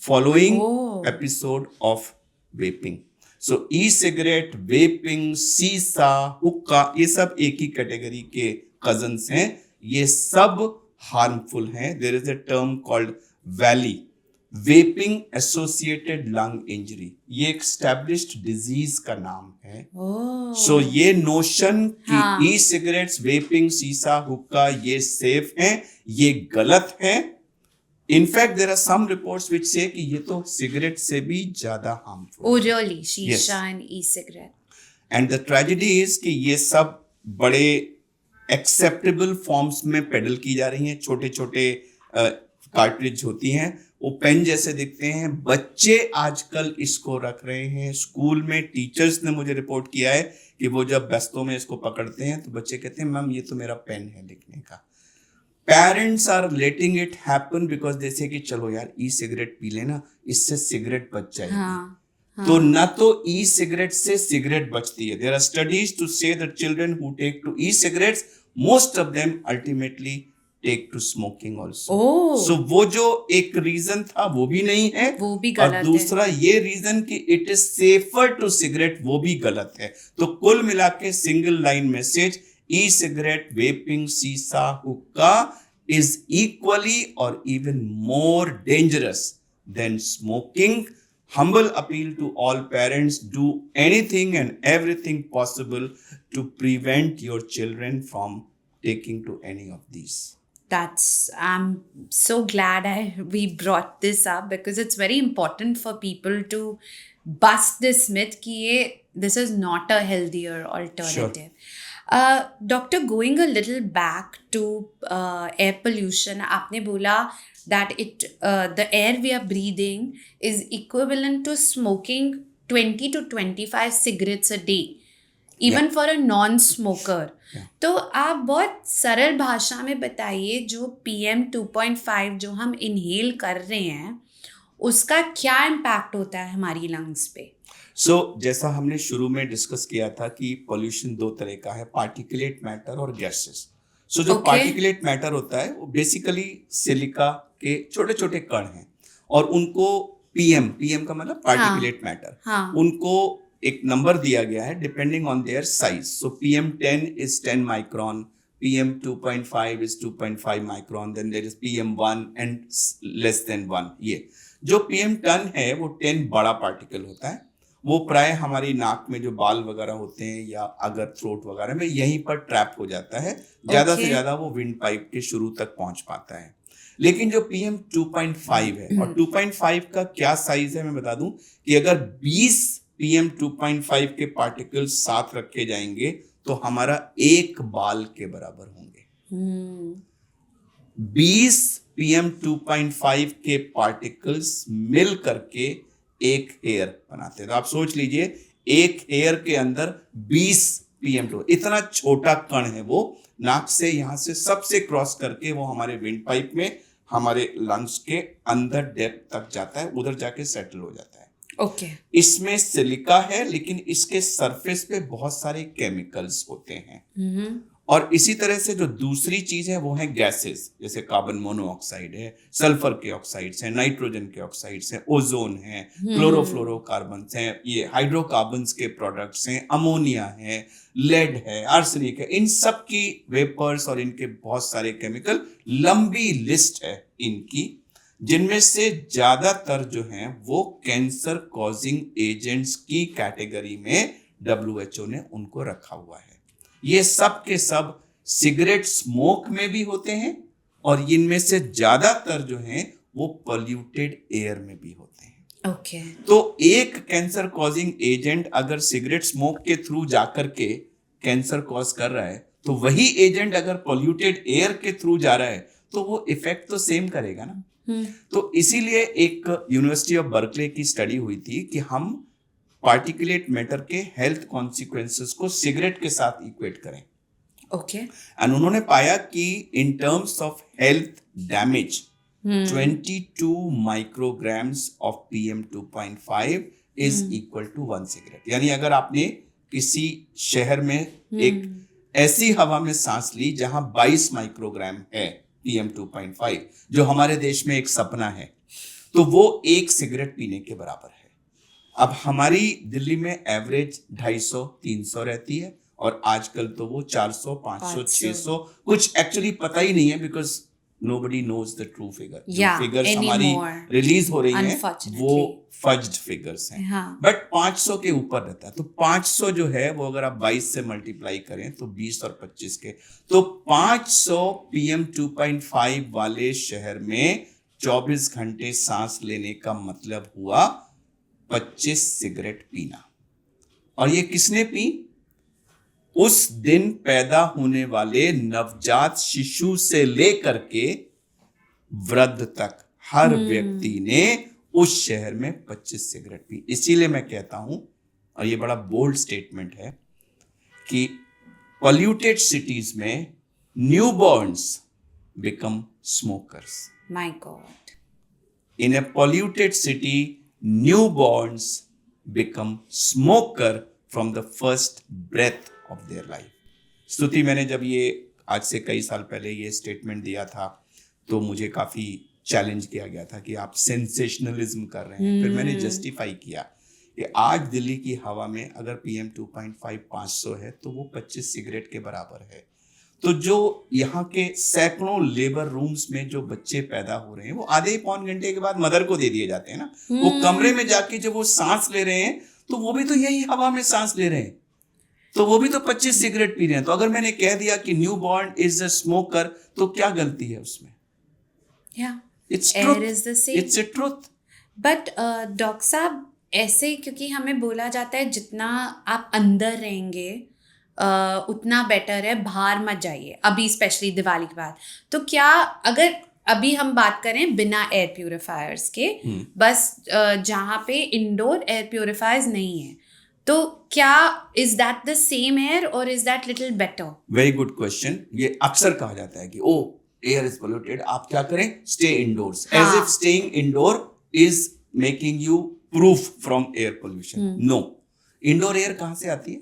following episode of vaping. So e-cigarette, vaping, सीसा, हुक्का, ये सब एक ही कैटेगरी के कजन्स हैं. ये सब हार्मफुल हैं. There is a term called VALI, Vaping Associated Lung Injury. ये एक established disease का नाम है. So ये नोशन कि e-cigarettes, vaping, सीसा, हुक्का ये सेफ हैं, ये गलत है. In fact there are some reports which say कि ये तो सिगरेट से भी ज्यादा हार्मफुल. Oh really? शीशा and e-cigarette. And the tragedy is कि ये सब बड़े एक्सेप्टेबल फॉर्म्स में पेडल की जा रही हैं. छोटे छोटे कार्ट्रिज होती हैं, वो पेन जैसे दिखते हैं. बच्चे आजकल इसको रख रहे हैं स्कूल में. टीचर्स ने मुझे रिपोर्ट किया है कि वो जब बस्तों में इसको पकड़ते हैं तो बच्चे कहते हैं मैम ये तो मेरा पेन है लिखने का. Parents are letting it happen because they say कि चलो यार ई सिगरेट पी लेना, इससे सिगरेट बच जाएगी. तो ना तो ई सिगरेट से सिगरेट बचती है. There are studies to say that children who take to e cigarettes, most of them ultimately take to smoking also. So वो जो एक रीजन था वो भी नहीं है, वो भी गलत और दूसरा ये रीजन कि it is safer to cigarette, वो भी गलत है. तो कुल मिला के single line message, e-cigarette, vaping, sisa, hookah is equally or even more dangerous than smoking. Humble appeal to all parents, do anything and everything possible to prevent your children from taking to any of these. I'm so glad we brought this up because it's very important for people to bust this myth कि this is not a healthier alternative. Sure. Doctor, going a little back to air pollution, आपने बोला that the air we are breathing is equivalent to smoking 20 to 25 cigarettes a day, even for a non-smoker. तो आप बहुत सरल भाषा में बताइए, जो PM 2.5 जो हम इनहेल कर रहे हैं उसका क्या इम्पैक्ट होता है हमारी लंग्स पे? जैसा हमने शुरू में डिस्कस किया था कि पॉल्यूशन दो तरह का है, पार्टिकुलेट मैटर और गैसेस। जो Okay. पार्टिकुलेट मैटर होता है वो बेसिकली सिलिका के छोटे छोटे कण हैं और उनको पीएम का मतलब पार्टिकुलेट मैटर, हाँ. उनको एक नंबर दिया गया है depending on their size. So PM10 is 10 micron, PM2.5 is 2.5 micron, then there is PM1 and less than 1। ये जो PM10 है वो 10 बड़ा पार्टिकल होता है, वो प्राय हमारी नाक में जो बाल वगैरह होते हैं या अगर थ्रोट वगैरह में यहीं पर ट्रैप हो जाता है, ज्यादा से ज्यादा वो विंड पाइप के शुरू तक पहुंच पाता है। लेकिन जो PM2.5 है, और 2.5 का क्या साइज है मैं बता दूं कि अगर 20 PM2.5 के पार्टिकल्स साथ रखे जाएंगे तो हमारा एक बाल के बराबर होंगे। 20 PM2.5 के पार्टिकल्स मिल करके एक हेयर बनाते हैं। तो आप सोच लीजिए एक हेयर के अंदर 20 PM2, इतना छोटा कण है वो, नाक से यहां से सबसे क्रॉस करके वो हमारे विंड पाइप में, हमारे लंग्स के अंदर डेप्थ तक जाता है, उधर जाके सेटल हो जाता है। ओके। इसमें सिलिका है लेकिन इसके सरफेस पे बहुत सारे केमिकल्स होते हैं। और इसी तरह से जो दूसरी चीज है वो है गैसेस, जैसे कार्बन मोनोऑक्साइड है, सल्फर के ऑक्साइड्स हैं, नाइट्रोजन के ऑक्साइड्स हैं, ओजोन है, क्लोरोफ्लोरोकार्बन्स हैं, ये हाइड्रोकार्बन्स के प्रोडक्ट्स हैं, अमोनिया है, लेड है, आर्सेनिक है, इन सब की वेपर्स और इनके बहुत सारे केमिकल, लंबी लिस्ट है इनकी, जिनमें से ज्यादातर जो हैं वो कैंसर कॉजिंग एजेंट्स की कैटेगरी में WHO ने उनको रखा हुआ है। ये सब के सब सिगरेट स्मोक में भी होते हैं और इनमें से ज्यादातर जो हैं वो पोल्यूटेड एयर में भी होते हैं। ओके। तो एक कैंसर कॉजिंग एजेंट अगर सिगरेट स्मोक के थ्रू जाकर के कैंसर कॉज कर रहा है, तो वही एजेंट अगर पोल्यूटेड एयर के थ्रू जा रहा है तो वो इफेक्ट तो सेम करेगा ना। तो इसीलिए एक यूनिवर्सिटी ऑफ बर्कले की स्टडी हुई थी कि हम पार्टिकुलेट मैटर के हेल्थ कॉन्सिक्वेंसेस को सिगरेट के साथ इक्वेट करें। ओके। एंड उन्होंने पाया कि in terms of health damage 22 micrograms of PM2.5 is equal to 1 cigarette. यानी अगर आपने किसी शहर में एक ऐसी हवा में सांस ली जहां 22 माइक्रोग्राम है PM2.5, जो हमारे देश में एक सपना है, तो वो एक सिगरेट पीने के बराबर है। अब हमारी दिल्ली में एवरेज 250-300 रहती है और आजकल तो वो 400, 500, 600, कुछ एक्चुअली पता ही नहीं है, because nobody knows the true figure। जो फिगर्स हमारी रिलीज हो रही हैं वो फज्ड फिगर्स हैं। हाँ। बट 500 के ऊपर रहता है। तो 500 जो है वो अगर आप 22 से मल्टीप्लाई करें तो 20 और 25 के, तो 500 PM2.5 वाले शहर में 24 घंटे सांस लेने का मतलब हुआ 25 सिगरेट पीना। और ये किसने पी? उस दिन पैदा होने वाले नवजात शिशु से लेकर के वृद्ध तक हर व्यक्ति ने उस शहर में 25 सिगरेट पी। इसीलिए मैं कहता हूं, और ये बड़ा बोल्ड स्टेटमेंट है, कि पॉल्यूटेड सिटीज में newborn's become smokers. My God. In A polluted city newborns become smoker from the first breath of their life। स्तुति, मैंने जब ये आज से कई साल पहले ये स्टेटमेंट दिया था तो मुझे काफी चैलेंज किया गया था कि आप सेंसेशनलिज्म कर रहे हैं। फिर मैंने जस्टिफाई किया कि आज दिल्ली की हवा में अगर PM2.5 500 है तो वो 25 सिगरेट के बराबर है। तो जो यहाँ के सैकड़ों लेबर रूम्स में जो बच्चे पैदा हो रहे हैं वो आधे पौन घंटे के बाद मदर को दे दिए जाते हैं ना। वो कमरे में जाके जब वो सांस ले रहे हैं तो वो भी तो यही हवा में सांस ले रहे हैं, तो वो भी तो 25 सिगरेट पी रहे हैं। तो अगर मैंने कह दिया कि new born is a smoker तो क्या गलती है उसमें? It's a truth. But doctor साहब, ऐसे क्योंकि हमें बोला जाता है जितना आप अंदर रहेंगे उतना बेटर है, बाहर मत जाइए, अभी स्पेशली दिवाली के बाद। तो क्या अगर अभी हम बात करें बिना एयर प्यूरिफायर्स के, बस जहाँ पे इंडोर एयर प्यूरिफायर्स नहीं है, तो क्या is that the same air और is that little better? Very good question. ये अक्सर कहा जाता है कि ओ एयर इज पोल्यूटेड, आप क्या करें? Stay indoors, as if staying indoor is making you proof from air pollution. No. Indoor air कहाँ से आती है?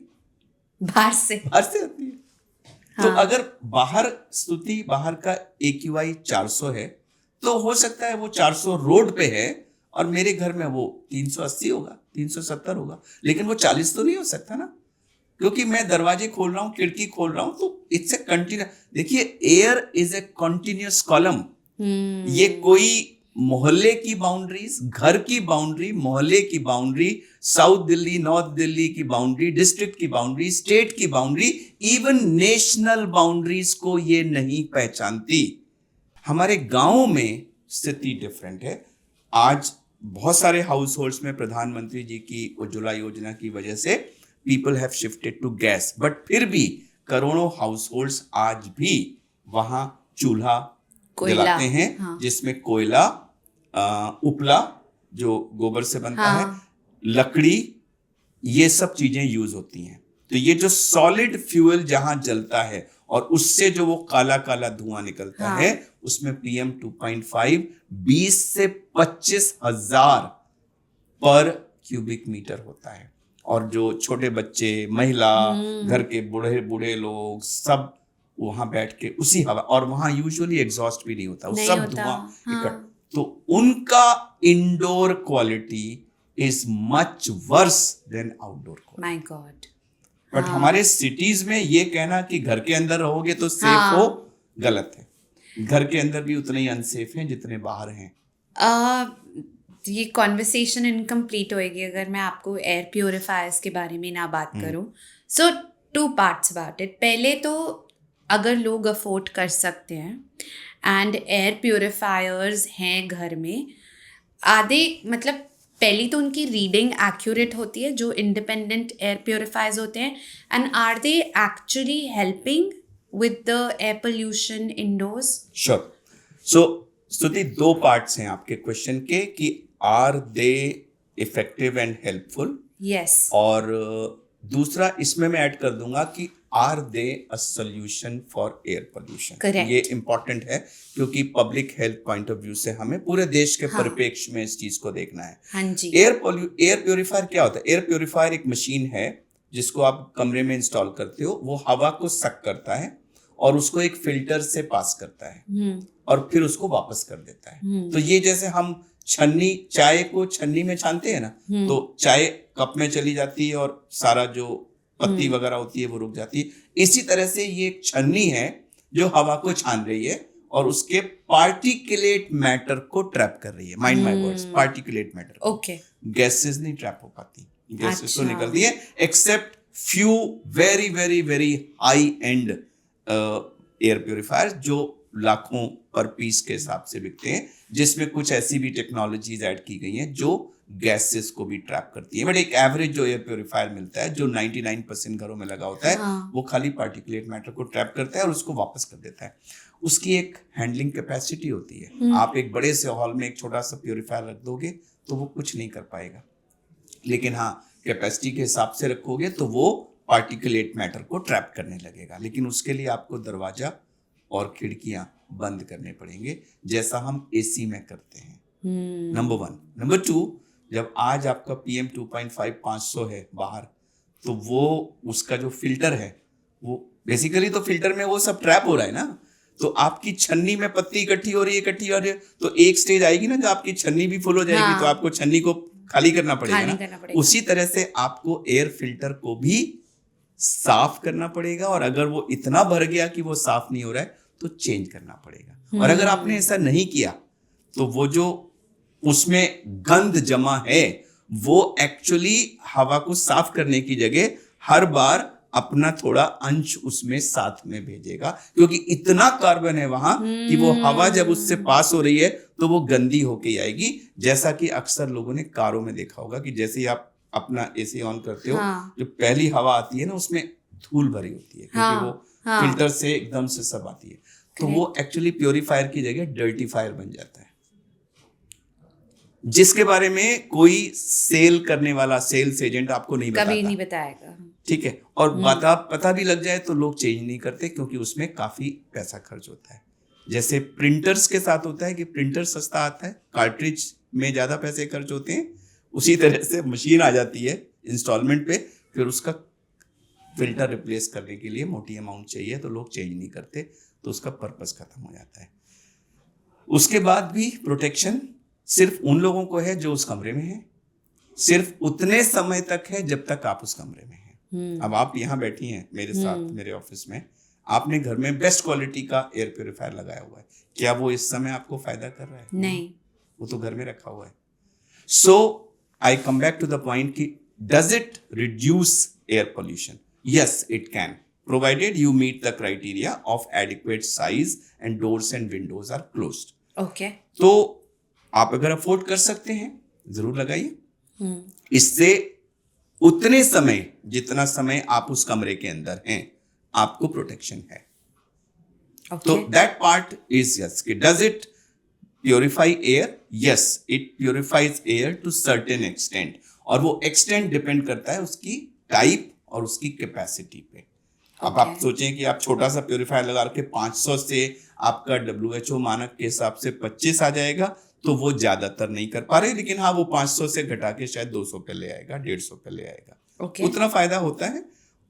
बाहर से आती है। तो अगर बाहर का AQI 400 है, तो हो सकता है वो 400 रोड पे है और मेरे घर में वो 380 होगा, 370 होगा, लेकिन वो 40 तो नहीं हो सकता ना, क्योंकि मैं दरवाजे खोल रहा हूँ, खिड़की खोल रहा हूँ, तो इट्स ए कंटिन्यूस। देखिए, air is a continuous column. ये कोई मोहल्ले की बाउंड्रीज, घर की बाउंड्री, मोहल्ले की boundary, south Delhi, north Delhi की बाउंड्री, डिस्ट्रिक्ट की बाउंड्री, स्टेट की बाउंड्री, इवन नेशनल बाउंड्रीज को ये नहीं पहचानती। हमारे गांव में स्थिति डिफरेंट है। आज बहुत सारे हाउस होल्ड्स में प्रधानमंत्री जी की उज्ज्वला योजना की वजह से people have shifted to gas, but फिर भी करोड़ों हाउस होल्ड्स आज भी वहां चूल्हा जलाते हैं, जिसमें कोयला, उपला जो गोबर से बनता है, लकड़ी, ये सब चीजें यूज होती हैं। तो ये जो सॉलिड फ्यूल जहां जलता है और उससे जो वो काला काला धुआं निकलता है, उसमें PM 2.5 20 से 25 हजार पर क्यूबिक मीटर होता है। और जो छोटे बच्चे, महिला, घर के बूढ़े लोग सब वहां बैठ के उसी हवा, और वहां यूजुअली एग्जॉस्ट भी नहीं होता, वो सब धुआं इकट्ठा, तो उनका indoor quality is much worse than outdoor quality. My God. But हमारे सिटीज में ये कहना कि घर के अंदर रहोगे तो सेफ हो, गलत है। घर के अंदर भी उतने ही अनसेफ हैं जितने बाहर हैं। ये कॉन्वर्सेशन इनकम्प्लीट होएगी अगर मैं आपको एयर प्योरीफायर्स के बारे में ना बात करूं। सो 2 पार्ट्स अबाउट इट। पहले तो अगर लोग अफोर्ड कर सकते हैं एंड एयर प्योरीफायर्स हैं घर में, आधे मतलब पहली तो उनकी रीडिंग एक्यूरेट होती है जो इंडिपेंडेंट एयर प्योरीफायर्स होते हैं, and are they actually helping with the air pollution indoors? Sure. So Stuti, 2 parts हैं आपके क्वेश्चन के कि are they effective and helpful. Yes. और दूसरा इसमें मैं ऐड कर दूंगा कि are they a solution for air pollution. ये इंपॉर्टेंट है क्योंकि public health point of view से हमें पूरे देश के परिप्रेक्ष्य में इस चीज को देखना है। हाँ जी। एयर प्योरीफायर क्या होता है? एयर प्योरीफायर एक मशीन है जिसको आप कमरे में इंस्टॉल करते हो। वो हवा को सक करता है और उसको एक फिल्टर से पास करता है और फिर उसको वापस कर देता है। तो ये जैसे हम चाय को छन्नी में छानते हैं ना, तो चाय कप में चली जाती है और सारा जो पत्ती वगैरह होती है वो रुक जाती है। इसी तरह से ये एक छन्नी है जो हवा को छान रही है और उसके पार्टिकुलेट मैटर को ट्रैप कर रही है। Mind my words, particulate matter. Okay. Gases नहीं ट्रैप हो पाती, गैसेस तो निकलती है, except few very very very high and air purifier जो लाखों पर पीस के हिसाब से बिकते हैं, जिसमें कुछ ऐसी भी टेक्नोलॉजीज ऐड की गई हैं जो गैसेस को भी ट्रैप करती है। बट एक एवरेज जो एयर प्योरीफायर मिलता है जो 99% घरों में लगा होता है, वो खाली पार्टिकुलेट मैटर को ट्रैप करता है और उसको वापस कर देता है। उसकी एक हैंडलिंग कैपेसिटी होती है। आप एक बड़े से हॉल में एक छोटा सा प्योरीफायर रख दोगे तो वो कुछ नहीं कर पाएगा, लेकिन हाँ कैपेसिटी के हिसाब से रखोगे तो वो पार्टिकुलेट मैटर को ट्रैप करने लगेगा। लेकिन उसके लिए आपको दरवाजा और खिड़कियां बंद करने पड़ेंगे, जैसा हम AC में करते हैं। नंबर 1। नंबर 2, जब आज आपका PM 2.5 500 है बाहर, तो वो उसका जो फिल्टर है वो बेसिकली तो फिल्टर में वो सब ट्रैप हो रहा है ना, तो आपकी छन्नी में पत्ती इकट्ठी हो रही है, तो एक स्टेज आएगी ना जो आपकी छन्नी भी फुल हो जाएगी, तो आपको छन्नी को खाली करना पड़ेगा ना। उसी तरह से आपको एयर फिल्टर को भी साफ करना पड़ेगा, और अगर वो इतना भर गया कि वो साफ नहीं हो रहा है तो चेंज करना पड़ेगा। और अगर आपने ऐसा नहीं किया तो वो जो उसमें गंद जमा है वो एक्चुअली हवा को साफ करने की जगह हर बार अपना थोड़ा अंश उसमें साथ में भेजेगा, क्योंकि इतना कार्बन है वहां कि वो हवा जब उससे पास हो रही है तो वो गंदी होके आएगी। जैसा कि अक्सर लोगों ने कारों में देखा होगा कि जैसे ही आप अपना AC ऑन करते हो, जो पहली हवा आती है ना उसमें धूल भरी होती है, क्योंकि वो फिल्टर से एकदम से सब आती है, तो वो एक्चुअली प्योरीफायर की जगह डर्टीफायर बन जाता है, जिसके बारे में कोई सेल करने वाला सेल्स एजेंट आपको नहीं बताता, कभी नहीं बताएगा। ठीक है। और पता भी लग जाए तो लोग चेंज नहीं करते, क्योंकि उसमें काफी पैसा खर्च होता है। जैसे प्रिंटर्स के साथ होता है कि प्रिंटर सस्ता आता है, कार्ट्रिज में ज़्यादा पैसे खर्च होते हैं, उसी तरह से मशीन आ जाती है इंस्टॉलमेंट पे, फिर उसका फिल्टर रिप्लेस करने के लिए मोटी अमाउंट चाहिए तो लोग चेंज नहीं करते, तो उसका पर्पस खत्म हो जाता है। उसके बाद भी प्रोटेक्शन सिर्फ उन लोगों को है जो उस कमरे में है, सिर्फ उतने समय तक है जब तक आप उस कमरे में हैं। अब आप यहाँ बैठी हैं मेरे साथ मेरे ऑफिस में, आपने घर में बेस्ट क्वालिटी का एयर प्योरीफायर लगाया हुआ है, क्या वो इस समय आपको फायदा कर रहा है? नहीं, वो तो घर में रखा हुआ है। So I come back to the point कि does it reduce air pollution? Yes it can, provided you meet the criteria of adequate size and doors and windows are closed. Okay. तो आप अगर अफोर्ड कर सकते हैं जरूर लगाइए। इससे उतने समय जितना समय आप उस कमरे के अंदर हैं आपको प्रोटेक्शन है। तो that part is yes. Does it purify air? Yes, it purifies air to certain extent, और वो एक्सटेंट डिपेंड करता है उसकी टाइप और उसकी कैपेसिटी पे। अब आप सोचें कि आप छोटा सा प्योरीफायर लगा के 500 से आपका WHO मानक के हिसाब से 25 आ जाएगा, तो वो ज्यादातर नहीं कर पा रहे, लेकिन हाँ वो 500 से घटा के शायद 200 पे ले आएगा, 150 पे ले आएगा। उतना फायदा होता है।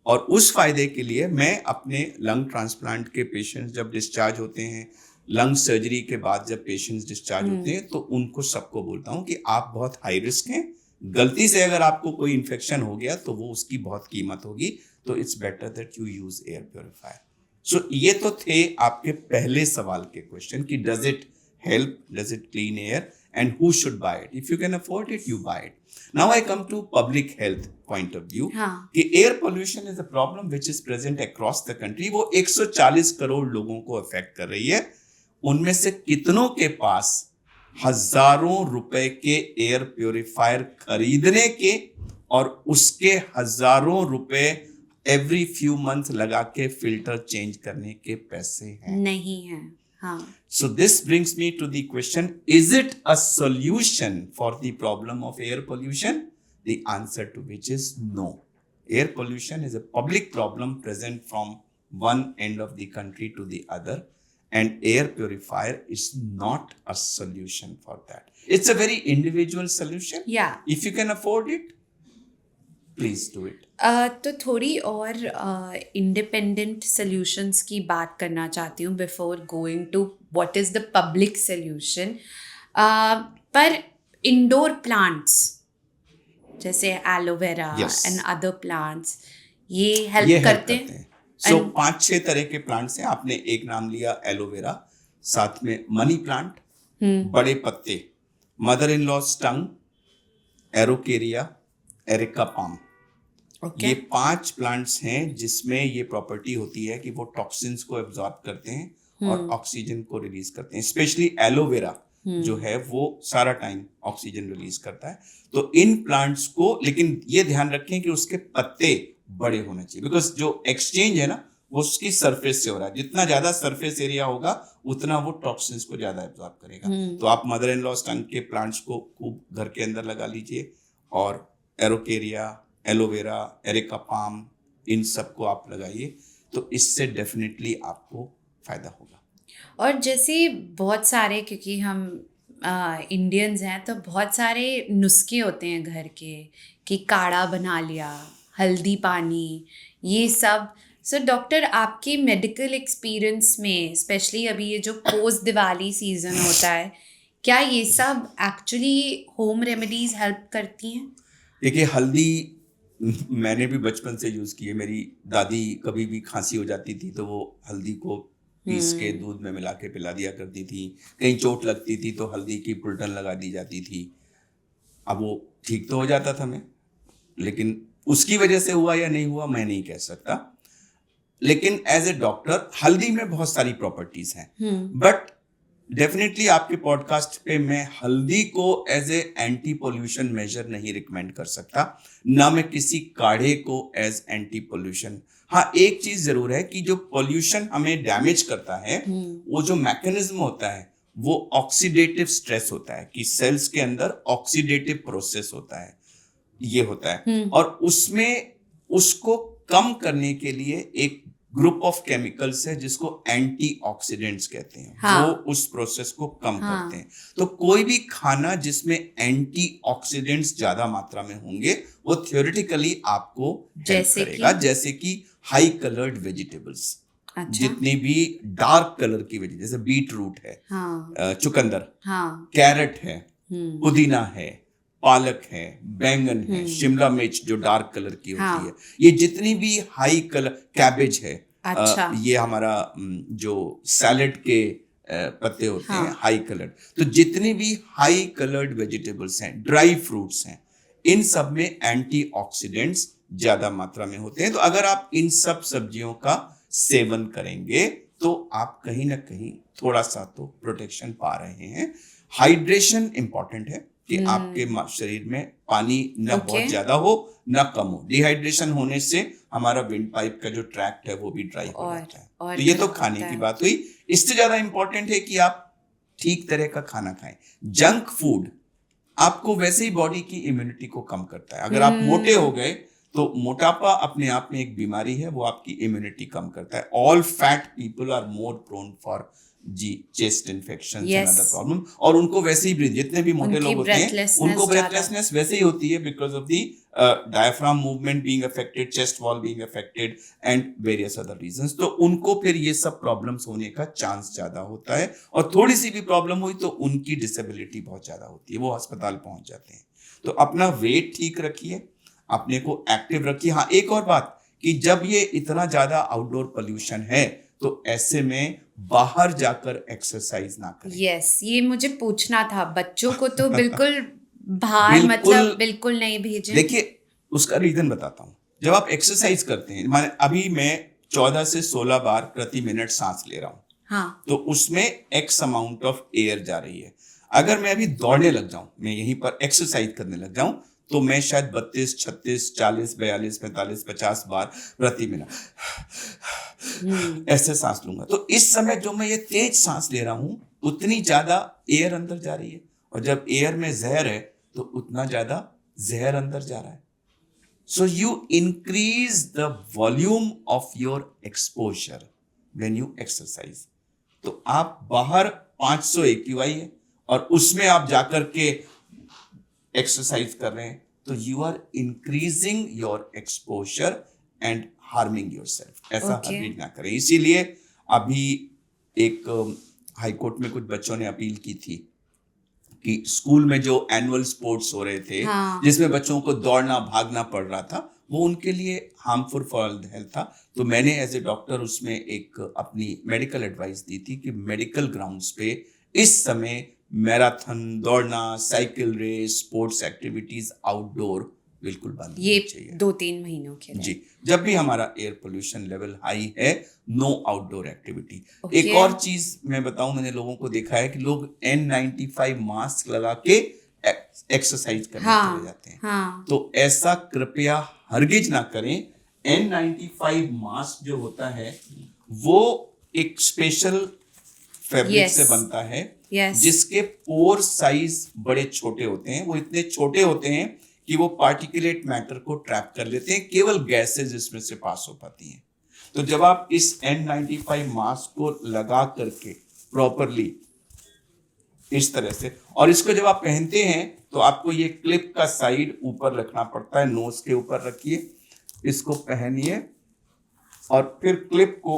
और उस फायदे के लिए मैं अपने लंग ट्रांसप्लांट के पेशेंट्स जब डिस्चार्ज होते हैं, लंग सर्जरी के बाद जब पेशेंट्स डिस्चार्ज होते हैं, तो उनको सबको बोलता हूँ कि आप बहुत हाई रिस्क हैं, गलती से अगर आपको कोई इन्फेक्शन हो गया तो वो उसकी बहुत कीमत होगी, तो it's better that you use air purifier. So ये तो थे आपके पहले सवाल के क्वेश्चन कि does it help, does it clean air, and who should buy it? If you can afford it, you buy it. Now I come to public health point of view कि air pollution is a problem which is present across the country. वो 140 करोड़ लोगों को affect कर रही है। उनमें से कितनों के पास हजारों रुपए के एयर प्योरीफायर खरीदने के और उसके हजारों रुपए एवरी फ्यू मंथ लगा के फिल्टर चेंज करने के पैसे हैं? नहीं है। हाँ। So this brings me to the question, is it a solution for the problem of air pollution? The answer to which is no. Air pollution is a public problem present from one end of the country to the other, and air purifier is not a solution for that. It's a very individual solution. Yeah. If you can afford it, please do it. तो थोड़ी और independent solutions की बात करना चाहती हूँ before going to what is the public solution. पर indoor plants जैसे एलोवेरा एंड अदर प्लांट्स ये हेल्प करते हैं। सो 5-6 तरह के प्लांट्स हैं। आपने एक नाम लिया एलोवेरा, साथ में मनी प्लांट, बड़े पत्ते, mother in law tongue, araucaria, areca palm. ये 5 प्लांट्स हैं जिसमें ये प्रॉपर्टी होती है कि वो टॉक्सिन्स को एब्जॉर्ब करते हैं और ऑक्सीजन को रिलीज करते हैं। स्पेशली एलोवेरा जो है वो सारा टाइम ऑक्सीजन रिलीज करता है। तो इन प्लांट्स को, लेकिन ये ध्यान रखें कि उसके पत्ते बड़े होने चाहिए, बिकॉज जो एक्सचेंज है ना वो उसकी सरफेस से हो रहा है। जितना ज्यादा सरफेस एरिया होगा उतना वो टॉक्सिन्स को ज्यादा एब्जॉर्ब करेगा। तो आप मदर इन लॉ टंग के प्लांट्स को खूब घर के अंदर लगा लीजिए, और एरोकेरिया, एलोवेरा, एरिका पाम, इन सब को आप लगाइए, तो इससे डेफिनेटली आपको फायदा होगा। और जैसे बहुत सारे, क्योंकि हम इंडियंस हैं तो बहुत सारे नुस्खे होते हैं घर के कि काढ़ा बना लिया, हल्दी पानी, ये सब। सो डॉक्टर, आपके मेडिकल एक्सपीरियंस में स्पेशली अभी ये जो पोस्ट दिवाली सीजन होता है, क्या ये सब एक्चुअली होम रेमेडीज हेल्प करती हैं? देखिए, हल्दी मैंने भी बचपन से यूज़ की है। मेरी दादी कभी भी खांसी हो जाती थी तो वो हल्दी को पीस के दूध में मिला के पिला दिया करती थी। कहीं चोट लगती थी तो हल्दी की पुलटन लगा दी जाती थी। अब वो ठीक तो हो जाता था मैं, लेकिन उसकी वजह से हुआ या नहीं हुआ मैं नहीं कह सकता। लेकिन एज ए डॉक्टर, हल्दी में बहुत सारी प्रॉपर्टीज हैं, बट डेफिनेटली आपके पॉडकास्ट पे मैं हल्दी को as a anti pollution measure नहीं रिकमेंड कर सकता, ना मैं किसी काढ़े को एज एंटी पोल्यूशन। हाँ, एक चीज जरूर है कि जो पोल्यूशन हमें डैमेज करता है वो जो मैकेनिज्म होता है वो ऑक्सीडेटिव स्ट्रेस होता है, कि सेल्स के अंदर ऑक्सीडेटिव प्रोसेस होता है, ये होता है। और उसमें उसको कम करने के लिए एक ग्रुप ऑफ केमिकल्स है जिसको एंटीऑक्सीडेंट्स कहते हैं। हाँ। वो उस प्रोसेस को कम करते हैं। तो कोई भी खाना जिसमें एंटीऑक्सीडेंट्स ज्यादा मात्रा में होंगे वो थियोरेटिकली आपको हेल्प जैसे करेगा। कि? जैसे कि हाई कलर्ड वेजिटेबल्स, अच्छा। जितनी भी डार्क कलर की वेजिटेबल, जैसे बीट रूट है, हाँ चुकंदर, हाँ कैरेट है, पुदीना है, पालक है, बैंगन है, शिमला मिर्च जो डार्क कलर की होती हाँ। है, ये जितनी भी हाई कलर, कैबेज है, अच्छा। ये हमारा जो सैलेड के पत्ते होते हाँ। हैं हाई कलर्ड। तो जितनी भी हाई कलर्ड वेजिटेबल्स हैं, ड्राई फ्रूट्स हैं, इन सब में एंटीऑक्सीडेंट्स ज्यादा मात्रा में होते हैं। तो अगर आप इन सब सब्जियों का सेवन करेंगे तो आप कहीं ना कहीं थोड़ा सा तो प्रोटेक्शन पा रहे हैं। हाइड्रेशन इंपॉर्टेंट है कि आपके शरीर में पानी न बहुत ज्यादा हो न कम हो। डिहाइड्रेशन होने से हमारा विंड पाइप का जो ट्रैक्ट है वो भी ड्राई हो जाता है। तो ये तो खाने की बात हुई। इससे ज्यादा इंपॉर्टेंट है कि आप ठीक तरह का खाना खाएं। जंक फूड आपको वैसे ही बॉडी की इम्यूनिटी को कम करता है। अगर आप मोटे हो गए तो मोटापा अपने आप में एक बीमारी है, वो आपकी इम्यूनिटी कम करता है। All fat people are more prone for chest infection and other problem. और उनको वैसे ही जितने भी मोटे लोग होते हैं उनको ब्रेथलेसनेस वैसे ही होती है because of the diaphragm movement being affected, chest wall being affected and various other reasons. तो उनको फिर ये सब प्रॉब्लम्स होने का चांस ज्यादा होता है। और थोड़ी सी भी प्रॉब्लम हुई तो उनकी डिसेबिलिटी बहुत ज्यादा होती है, वो अस्पताल पहुंच जाते हैं। तो अपना वेट ठीक रखिए, अपने को एक्टिव रखिए। हाँ, एक और बात कि जब ये इतना ज्यादा आउटडोर पोल्यूशन है तो ऐसे में बाहर जाकर एक्सरसाइज ना करें। यस, ये मुझे पूछना था। बच्चों को तो बिल्कुल बाहर मतलब बिल्कुल नहीं भेजें। देखिए, उसका रीजन बताता हूँ। जब आप एक्सरसाइज करते हैं, माने अभी मैं 14 से 16 बार प्रति मिनट सांस ले रहा हूँ, हाँ, तो उसमें एक्स अमाउंट ऑफ एयर जा रही है। अगर मैं अभी दौड़ने लग जाऊं, मैं यहीं पर एक्सरसाइज करने लग जाऊं, तो मैं शायद 32, 36, 40, 42, 45, 50 बार प्रति मिनट ऐसे सांस लूंगा। तो इस समय जो मैं ये तेज सांस ले रहा हूं उतनी ज्यादा एयर अंदर जा रही है, और जब एयर में जहर है तो उतना ज्यादा जहर अंदर जा रहा है। So you increase the volume of your exposure when you exercise. तो आप बाहर 500 AQI है और उसमें आप जाकर के एक्सरसाइज कर रहे हैं, तो you are increasing your exposure and harming yourself. ऐसा हरगिज ना करें। इसीलिए अभी एक हाई कोर्ट में कुछ बच्चों ने अपील की थी कि स्कूल में जो एनुअल स्पोर्ट्स हो रहे थे, हाँ, जिसमें बच्चों को दौड़ना भागना पड़ रहा था, वो उनके लिए हार्मफुल फॉर हेल्थ था। तो मैंने एज ए डॉक्टर उसमें एक अपनी मेडिकल एडवाइस दी थी कि मेडिकल ग्राउंड्स पे इस समय मैराथन दौड़ना, cycle race, sports activities outdoor बिल्कुल बंद होनी चाहिए। 2-3 महीनों के लिए। जी, जब भी हमारा एयर पोल्यूशन लेवल हाई है, नो आउटडोर एक्टिविटी। एक और चीज मैं बताऊं, मैंने लोगों को देखा है कि लोग N95 मास्क लगा के एक्सरसाइज करने चले जाते हैं। हाँ, तो ऐसा कृपया हरगिज ना करें। N95 मास्क जो होता है वो एक स्पेशल फैब्रिक से बनता है, जिसके पोर साइज बड़े छोटे होते हैं। वो इतने छोटे होते हैं कि वो पार्टिकुलेट मैटर को ट्रैप कर लेते हैं, केवल गैसेज इसमें से पास हो पाती हैं। तो जब आप इस N95 मास्क को लगा करके प्रॉपरली इस तरह से, और इसको जब आप पहनते हैं तो आपको ये क्लिप का साइड ऊपर रखना पड़ता है, नोज के ऊपर रखिए, इसको पहनिए और फिर क्लिप को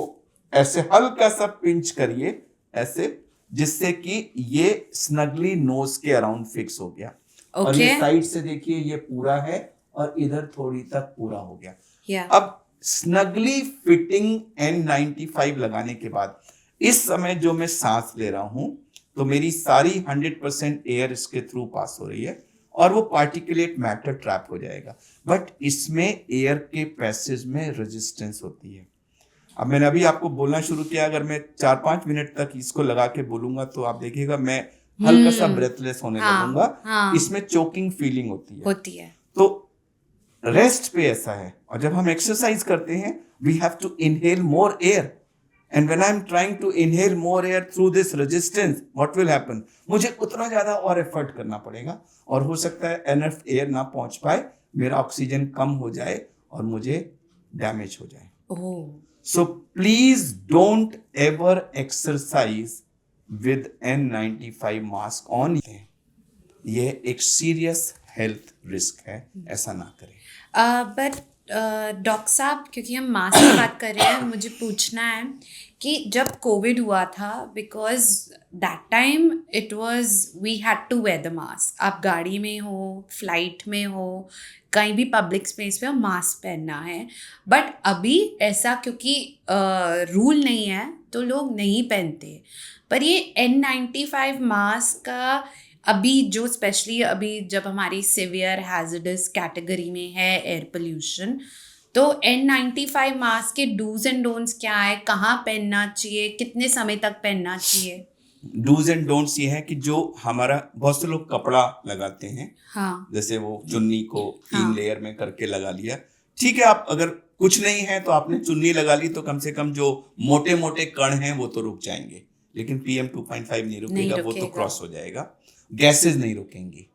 ऐसे हल्का सा पिंच करिए ऐसे, जिससे कि ये स्नगली नोज के अराउंड फिक्स हो गया। और ये साइड से देखिए ये पूरा है और इधर थोड़ी तक पूरा हो गया। अब स्नगली फिटिंग N95 लगाने के बाद इस समय जो मैं सांस ले रहा हूं तो मेरी सारी 100% एयर इसके थ्रू पास हो रही है और वो पार्टिकुलेट मैटर ट्रैप हो जाएगा। बट इसमें एयर के पैसेज में रेजिस्टेंस होती है। अब मैंने अभी आपको बोलना शुरू किया, अगर मैं 4-5 मिनट तक इसको लगा के बोलूंगा तो आप देखिएगा मैं हल्का सा ब्रेथलेस होने लगूंगा। इसमें चोकिंग फीलिंग होती है। तो रेस्ट पे ऐसा है, और जब हम एक्सरसाइज करते हैं we have to inhale more air, and when I am trying to inhale more air through this resistance, what will happen, मुझे उतना ज्यादा और एफर्ट करना पड़ेगा और हो सकता है एनफ एयर ना पहुंच पाए, मेरा ऑक्सीजन कम हो जाए और मुझे डैमेज हो जाए। So please don't ever exercise with N95 mask on. ये एक सीरियस हेल्थ रिस्क है, ऐसा ना करें. बट डॉक्टर साहब, क्योंकि हम मास्क की बात कर रहे हैं, मुझे पूछना है कि जब कोविड हुआ था, because that time it was we had to wear the mask. आप गाड़ी में हो, फ्लाइट में हो, कहीं भी पब्लिक स्पेस पे हो, मास्क पहनना है. बट अभी ऐसा क्योंकि रूल नहीं है तो लोग नहीं पहनते. पर ये N95 मास्क का अभी जो स्पेशली अभी जब हमारी सिवियर हैजर्डस कैटेगरी में है एयर पोल्यूशन, तो N95 मास्क के डूज एंड डोंट्स क्या है, कहाँ पहनना चाहिए, कितने समय तक पहनना चाहिए? डूज एंड डोंट्स ये है कि जो हमारा, बहुत से लोग कपड़ा लगाते हैं, हाँ, जैसे वो चुन्नी को 3 हाँ. लेयर में करके लगा लिया, ठीक है. आप अगर कुछ नहीं है तो आपने चुन्नी लगा ली, तो कम से कम जो मोटे मोटे कण हैं वो तो रुक जाएंगे, लेकिन PM 2.5 नहीं रुकेगा, वो तो क्रॉस हो जाएगा. गैसेज नहीं रुकेंगी.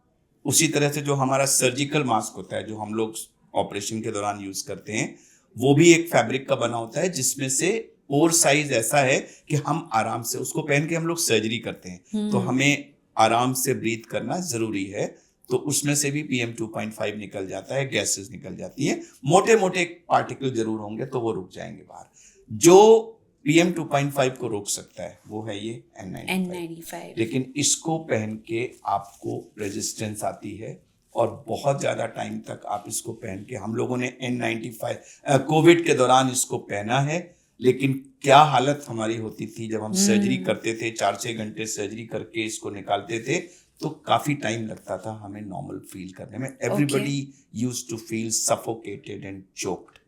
उसी तरह से जो हमारा सर्जिकल मास्क होता है, जो हम लोग ऑपरेशन के दौरान यूज करते हैं, वो भी एक फैब्रिक का बना होता है जिसमें से पोर साइज ऐसा है कि हम आराम से उसको पहन के हम लोग सर्जरी करते हैं, तो हमें आराम से ब्रीथ करना जरूरी है. तो उसमें से भी PM 2.5 निकल जाता है, गैसेस निकल जाती हैं, मोटे मोटे पार्टिकल जरूर होंगे तो वो रुक जाएंगे बाहर. जो PM 2.5 को रोक सकता है वो है ये N95. लेकिन इसको पहन के आपको रेजिस्टेंस आती है और बहुत ज़्यादा टाइम तक आप इसको पहन के, हम लोगों ने N95 कोविड के दौरान इसको पहना है, लेकिन क्या हालत हमारी होती थी जब हम सर्जरी करते थे, 4-6 घंटे सर्जरी करके इसको निकालते थे, तो काफ़ी टाइम लगता था हमें नॉर्मल फील करने में. Everybody used to feel suffocated and choked.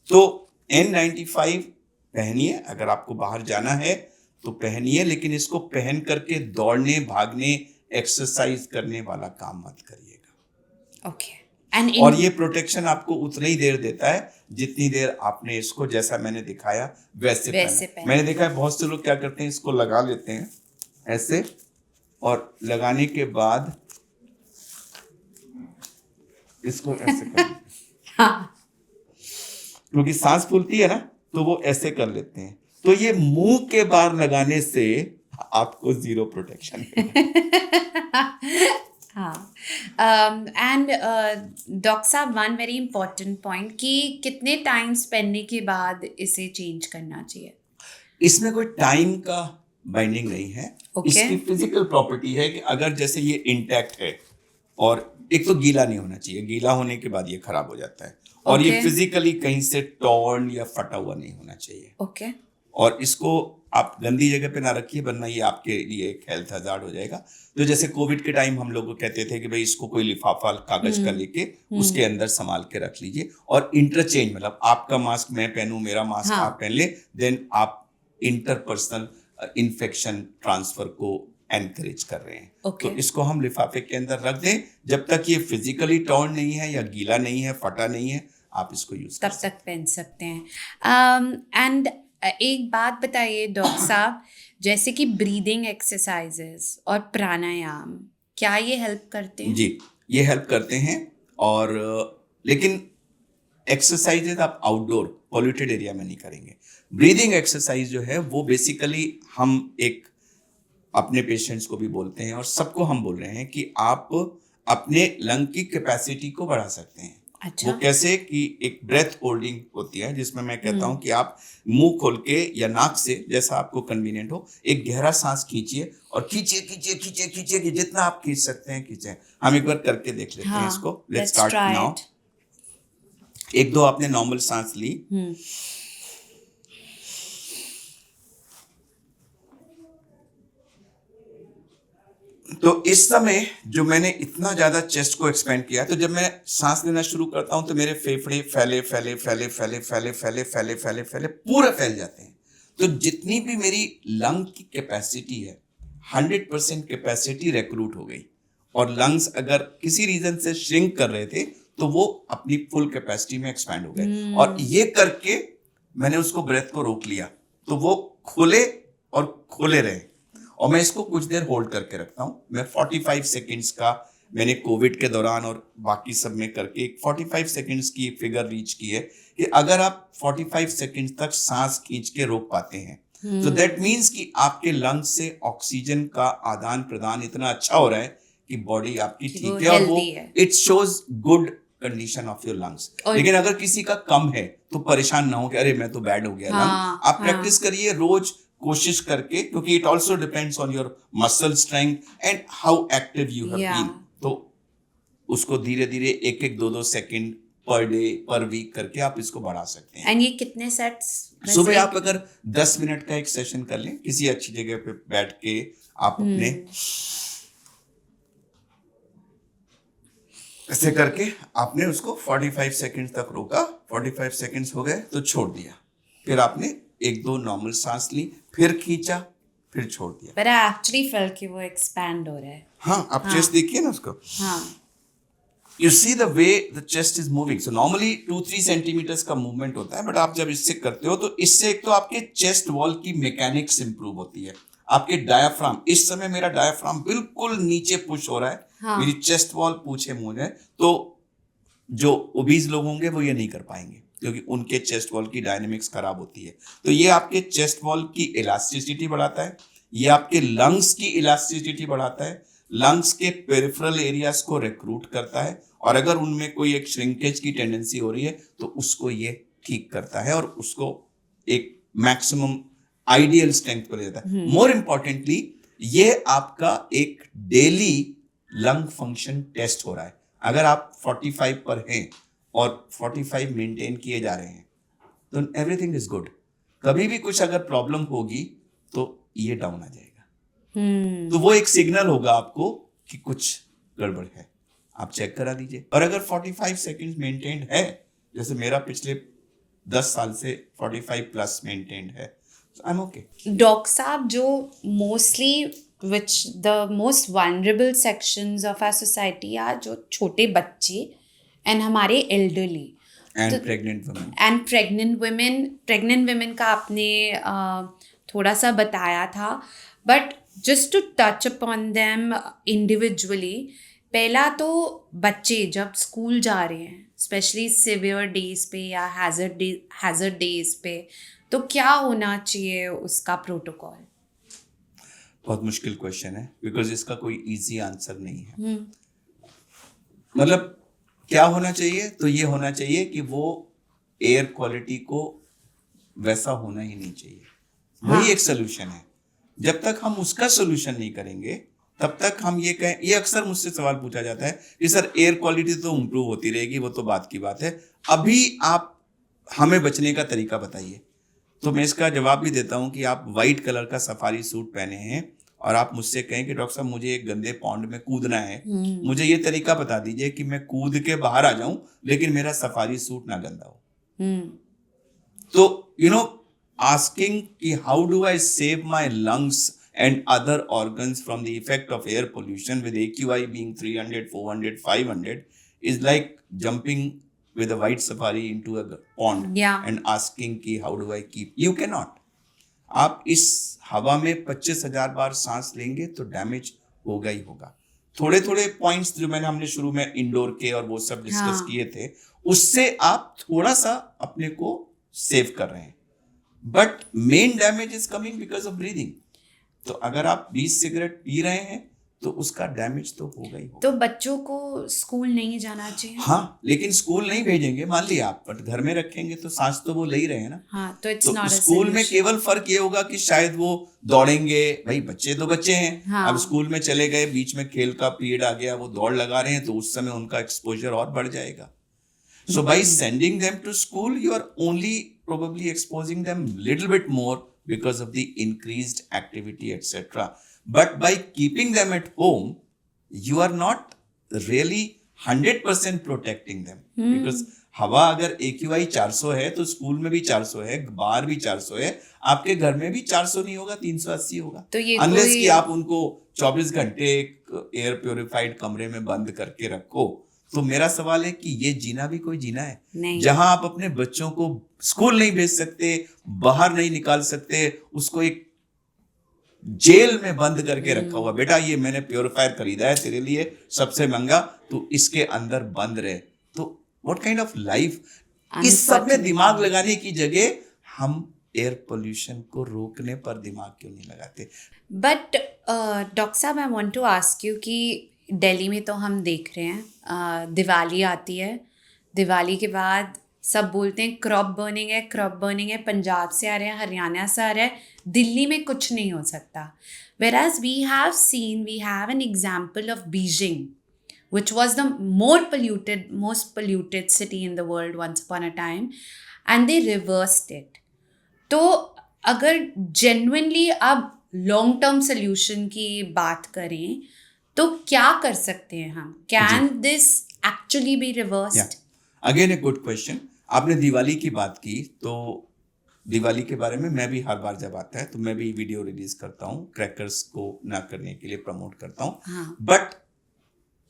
तो N95 पहनिए, अगर आपको बाहर जाना है तो पहनिए, लेकिन इसको पहन करके दौड़ने, भागने, एक्सरसाइज करने वाला काम मत करिएगा. ओके. और ये प्रोटेक्शन आपको उतना ही देर देता है जितनी देर आपने इसको, जैसा मैंने दिखाया वैसे पहना. मैंने देखा है बहुत से लोग क्या करते हैं, इसको लगा लेते हैं ऐसे, और लगाने के बाद इसको ऐसे कर लेते हैं. क्योंकि सांस फूलती है ना, तो वो ऐसे कर लेते हैं. तो ये मुंह के बाहर लगाने से आपको 0 प्रोटेक्शन. हाँ. एंड डॉक्टर साहब, वन वेरी इंपॉर्टेंट पॉइंट कि कितने टाइम्स पहनने के बाद इसे चेंज करना चाहिए? इसमें कोई टाइम का बाइंडिंग नहीं है. इसकी फिजिकल प्रॉपर्टी है कि अगर जैसे ये इंटैक्ट है, और एक तो गीला नहीं होना चाहिए, गीला होने के बाद ये खराब हो जाता है, और ये फिजिकली कहीं से टॉर्न या फटा हुआ नहीं होना चाहिए. और इसको आप गंदी जगह पे ना रखिए, वरना ये आपके लिए एक हेल्थ हजार्ड हो जाएगा. तो जैसे कोविड के टाइम हम लोग कहते थे कि भाई इसको कोई लिफाफा कागज का लेके उसके अंदर संभाल के रख लीजिए, और इंटरचेंज, मतलब आपका मास्क मैं पहनूं, मेरा मास्क आप पहन ले, देन आप इंटरपर्सनल इन्फेक्शन ट्रांसफर को एनकरेज कर रहे हैं. तो इसको हम लिफाफे के अंदर रख दें, जब तक ये फिजिकली टॉर्न नहीं है या गीला नहीं है, फटा नहीं है, आप इसको यूज तब तक पहन सकते हैं. एंड एक बात बताइए डॉक्टर साहब, जैसे कि ब्रीदिंग एक्सरसाइजेस और प्राणायाम, क्या ये हेल्प करते हैं? जी, ये हेल्प करते हैं, और लेकिन एक्सरसाइजेज आप आउटडोर पॉल्यूटेड एरिया में नहीं करेंगे. ब्रीदिंग एक्सरसाइज जो है वो बेसिकली हम एक अपने पेशेंट्स को भी बोलते हैं और सबको हम बोल रहे हैं कि आप अपने लंग की कैपेसिटी को बढ़ा सकते हैं. अच्छा. वो कैसे कि एक ब्रेथ होल्डिंग होती है, जिसमें मैं कहता हूं कि आप मुंह खोल के या नाक से, जैसा आपको कन्वीनियंट हो, एक गहरा सांस खींचिए, और खींचिए खींचिए खींचिए खींचिए कि जितना आप खींच सकते हैं खींचे. हम एक बार करके देख लेते हैं इसको. Let's start now. 1-2 आपने नॉर्मल सांस ली, तो इस समय जो मैंने इतना ज्यादा चेस्ट को एक्सपेंड किया, तो जब मैं सांस लेना शुरू करता हूं तो मेरे फेफड़े फैले फैले फैले फैले फैले फैले फैले फैले फैले पूरे फैल जाते हैं. तो जितनी भी मेरी लंग की कैपेसिटी है, 100% कैपेसिटी रिक्रूट हो गई. और लंग्स अगर किसी रीजन से श्रिंक कर रहे थे तो वो अपनी फुल कैपेसिटी में एक्सपैंड हो गए. और ये करके मैंने उसको ब्रेथ को रोक लिया, तो वो खुले और खुले रहे. और मैं इसको कुछ देर होल्ड करके रखता हूं. मैं 45 सेकेंड्स का मैंने कोविड के दौरान और बाकी सब में करके एक 45 सेकंड्स की फिगर रीच की है कि अगर आप 45 सेकंड्स तक सांस खींच के रोक पाते हैं तो दैट मीन्स कि आपके लंग्स से ऑक्सीजन का आदान प्रदान इतना अच्छा हो रहा है कि बॉडी आपकी वो ठीक है और वो healthy है। It shows good condition of your lungs. लेकिन अगर किसी का कम है तो परेशान ना हो कि अरे मैं तो बैड हो गया लंग। आप प्रैक्टिस करिए रोज कोशिश करके, क्योंकि it also depends on your muscle strength and how active you have been. तो उसको धीरे धीरे 1-2 सेकंड पर डे पर वीक करके आप इसको बढ़ा सकते हैं। एंड ये कितने सेट्स? सुबह आप अगर 10 मिनट का एक सेशन कर लें किसी अच्छी जगह पे बैठ के, आप अपने ऐसे करके आपने उसको 45 सेकंड तक रोका, 45 सेकंड्स हो गए तो छोड़ दिया, फिर आपने 1-2 नॉर्मल सांस ली, फिर खींचा, फिर छोड़ दिया। But I actually felt कि वो एक्सपैंड हो रहा है। हाँ, आप चेस्ट देखिए ना उसको। हाँ। You see the way the chest is moving. So normally 2-3 centimetres का मूवमेंट होता है, बट आप जब इससे करते हो तो इससे एक तो आपके चेस्ट वॉल की मैकेनिक्स इंप्रूव होती है, आपके डायाफ्राम, इस समय मेरा डायाफ्राम बिल्कुल नीचे पुश हो रहा है। हाँ। मेरी चेस्ट वॉल पूछे मुंह है, तो जो ओबीज लोग होंगे वो ये नहीं कर पाएंगे क्योंकि उनके चेस्ट वॉल की डायनेमिक्स खराब होती है। तो ये आपके चेस्ट वॉल की इलास्टिसिटी बढ़ाता है, ये आपके लंग्स की इलास्टिसिटी बढ़ाता है, लंग्स के पेरिफेरल एरियाज को रिक्रूट करता है, और अगर उनमें कोई एक श्रिंकेज की टेंडेंसी हो रही है तो उसको ये ठीक करता है और उसको एक मैक्सिमम आइडियल स्ट्रेंथ पर देता है। मोर इम्पोर्टेंटली ये आपका एक डेली लंग फंक्शन टेस्ट हो रहा है। अगर आप 45 पर हैं और 45 मेंटेन किए जा रहे हैं तो एवरीथिंग इज गुड। कभी भी कुछ अगर प्रॉब्लम होगी तो ये डाउन आ जाएगा। तो वो एक सिग्नल होगा आपको कि कुछ गड़बड़ है, आप चेक करा दीजिए। और अगर 45 सेकंड्स मेंटेन्ड है, जैसे मेरा पिछले 10 साल से 45 प्लस मेंटेन्ड है, आई एम ओके। डॉक्टर साहब, जो mostly which the most vulnerable sections of our society are जो छोटे बच्चे and हमारे elderly and pregnant women and pregnant women का आपने थोड़ा सा बताया था, but just to touch upon them individually, पहला तो बच्चे जब स्कूल जा रहे हैं स्पेशली सिवियर डेज पे या हैजर्ड डेज पे, तो क्या होना चाहिए उसका प्रोटोकॉल? बहुत मुश्किल क्वेश्चन है बिकॉज इसका कोई इजी आंसर नहीं है। मतलब क्या होना चाहिए, तो ये होना चाहिए कि वो एयर क्वालिटी को वैसा होना ही नहीं चाहिए। वही एक सोल्यूशन है। जब तक हम उसका सोल्यूशन नहीं करेंगे तब तक हम ये कहें, ये अक्सर मुझसे सवाल पूछा जाता है कि सर एयर क्वालिटी तो इम्प्रूव होती रहेगी, वो तो बात की बात है, अभी आप हमें बचने का तरीका बताइए। तो मैं इसका जवाब भी देता हूं कि आप वाइट कलर का सफारी सूट पहने हैं और आप मुझसे कहें कि डॉक्टर साहब मुझे एक गंदे पॉन्ड में कूदना है, मुझे ये तरीका बता दीजिए कि मैं कूद के बाहर आ जाऊं लेकिन मेरा सफारी सूट ना गंदा हो। तो asking कि how do I save my lungs and other organs from the effect of air pollution with AQI being 300, 400, 500 is like jumping with a white safari into a pond and asking कि how do I keep. You cannot. आप इस हवा में 25,000 बार सांस लेंगे तो damage होगा ही होगा। थोड़े थोड़े पॉइंट्स जो हमने शुरू में इंडोर के और वो सब डिस्कस किए थे, उससे आप थोड़ा सा अपने को सेव कर रहे हैं, but main damage is coming because of breathing. तो अगर आप 20 सिगरेट पी रहे हैं तो उसका डैमेज तो होगा ही होगा। तो बच्चों को स्कूल नहीं जाना चाहिए? हाँ, लेकिन स्कूल नहीं भेजेंगे मान लिया आप, बट घर में रखेंगे तो सांस तो वो ले ही रहे हैं ना। हाँ, तो स्कूल में केवल फर्क ये होगा कि शायद वो दौड़ेंगे, भाई बच्चे तो बच्चे हैं। हाँ। अब स्कूल में चले गए, बीच में खेल का पीरियड आ गया, वो दौड़ लगा रहे हैं तो उस समय उनका एक्सपोजर और बढ़ जाएगा। So by sending them to school, you are only probably exposing them little bit more because of the increased activity, etc. But by keeping them at home, you are not really 100% protecting them. Because हवा अगर AQI 400 है तो school में भी 400 है, बाहर भी 400 है, आपके घर में भी 400 नहीं होगा, 380 होगा। तो ये अनलेस कि आप उनको 24 घंटे एक एयर प्योरीफाइड कमरे में बंद करके रखो। तो मेरा सवाल है कि ये जीना भी कोई जीना है नहीं। जहां आप अपने बच्चों को स्कूल नहीं भेज सकते, बाहर नहीं निकाल सकते, उसको एक जेल में बंद करके रखा हुआ, बेटा ये मैंने प्योरीफायर खरीदा है तेरे लिए सबसे महंगा, तू इसके अंदर बंद रहे। तो व्हाट काइंड ऑफ लाइफ। इस सब में दिमाग लगाने की जगह हम एयर पोल्यूशन को रोकने पर दिमाग क्यों नहीं लगाते? बट डॉक्टर साहब, I want to ask you कि दिल्ली में तो हम देख रहे हैं दिवाली आती है, दिवाली के बाद सब बोलते हैं क्रॉप बर्निंग है, क्रॉप बर्निंग है, पंजाब से आ रहे हैं, हरियाणा से आ रहा है, दिल्ली में कुछ नहीं हो सकता। Whereas we have an example of Beijing, which was the most polluted city in the world once upon a time, and they reversed it. तो अगर genuinely अब long term solution की बात करें तो क्या कर सकते हैं हम? Can this actually be reversed? Again a good question. आपने दिवाली की बात की, तो दिवाली के बारे में मैं भी हर बार जब आता है तो मैं भी वीडियो रिलीज करता हूँ, क्रैकर्स को ना करने के लिए प्रमोट करता हूँ। But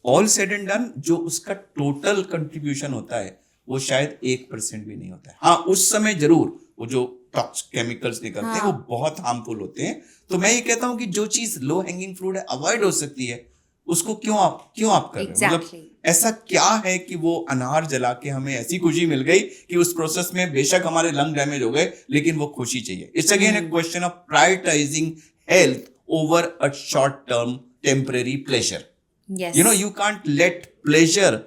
all said and done जो उसका टोटल कंट्रीब्यूशन होता है वो शायद 1% भी नहीं होता है। हाँ, उस समय जरूर वो जो टॉक्सिक केमिकल्स निकलते हैं वो बहुत हार्मफुल होते हैं। तो मैं ये कहता हूँ कि जो चीज लो हैंगिंग फ्रूट है, अवॉइड हो सकती है, उसको क्यों आप कर रहे हो? मतलब ऐसा क्या है कि वो अनार जला के हमें ऐसी खुशी मिल गई कि उस प्रोसेस में बेशक हमारे लंग डैमेज हो गए, लेकिन वो खुशी चाहिए। It's again A question of prioritising health over a short term temporary pleasure. You know, you can't let pleasure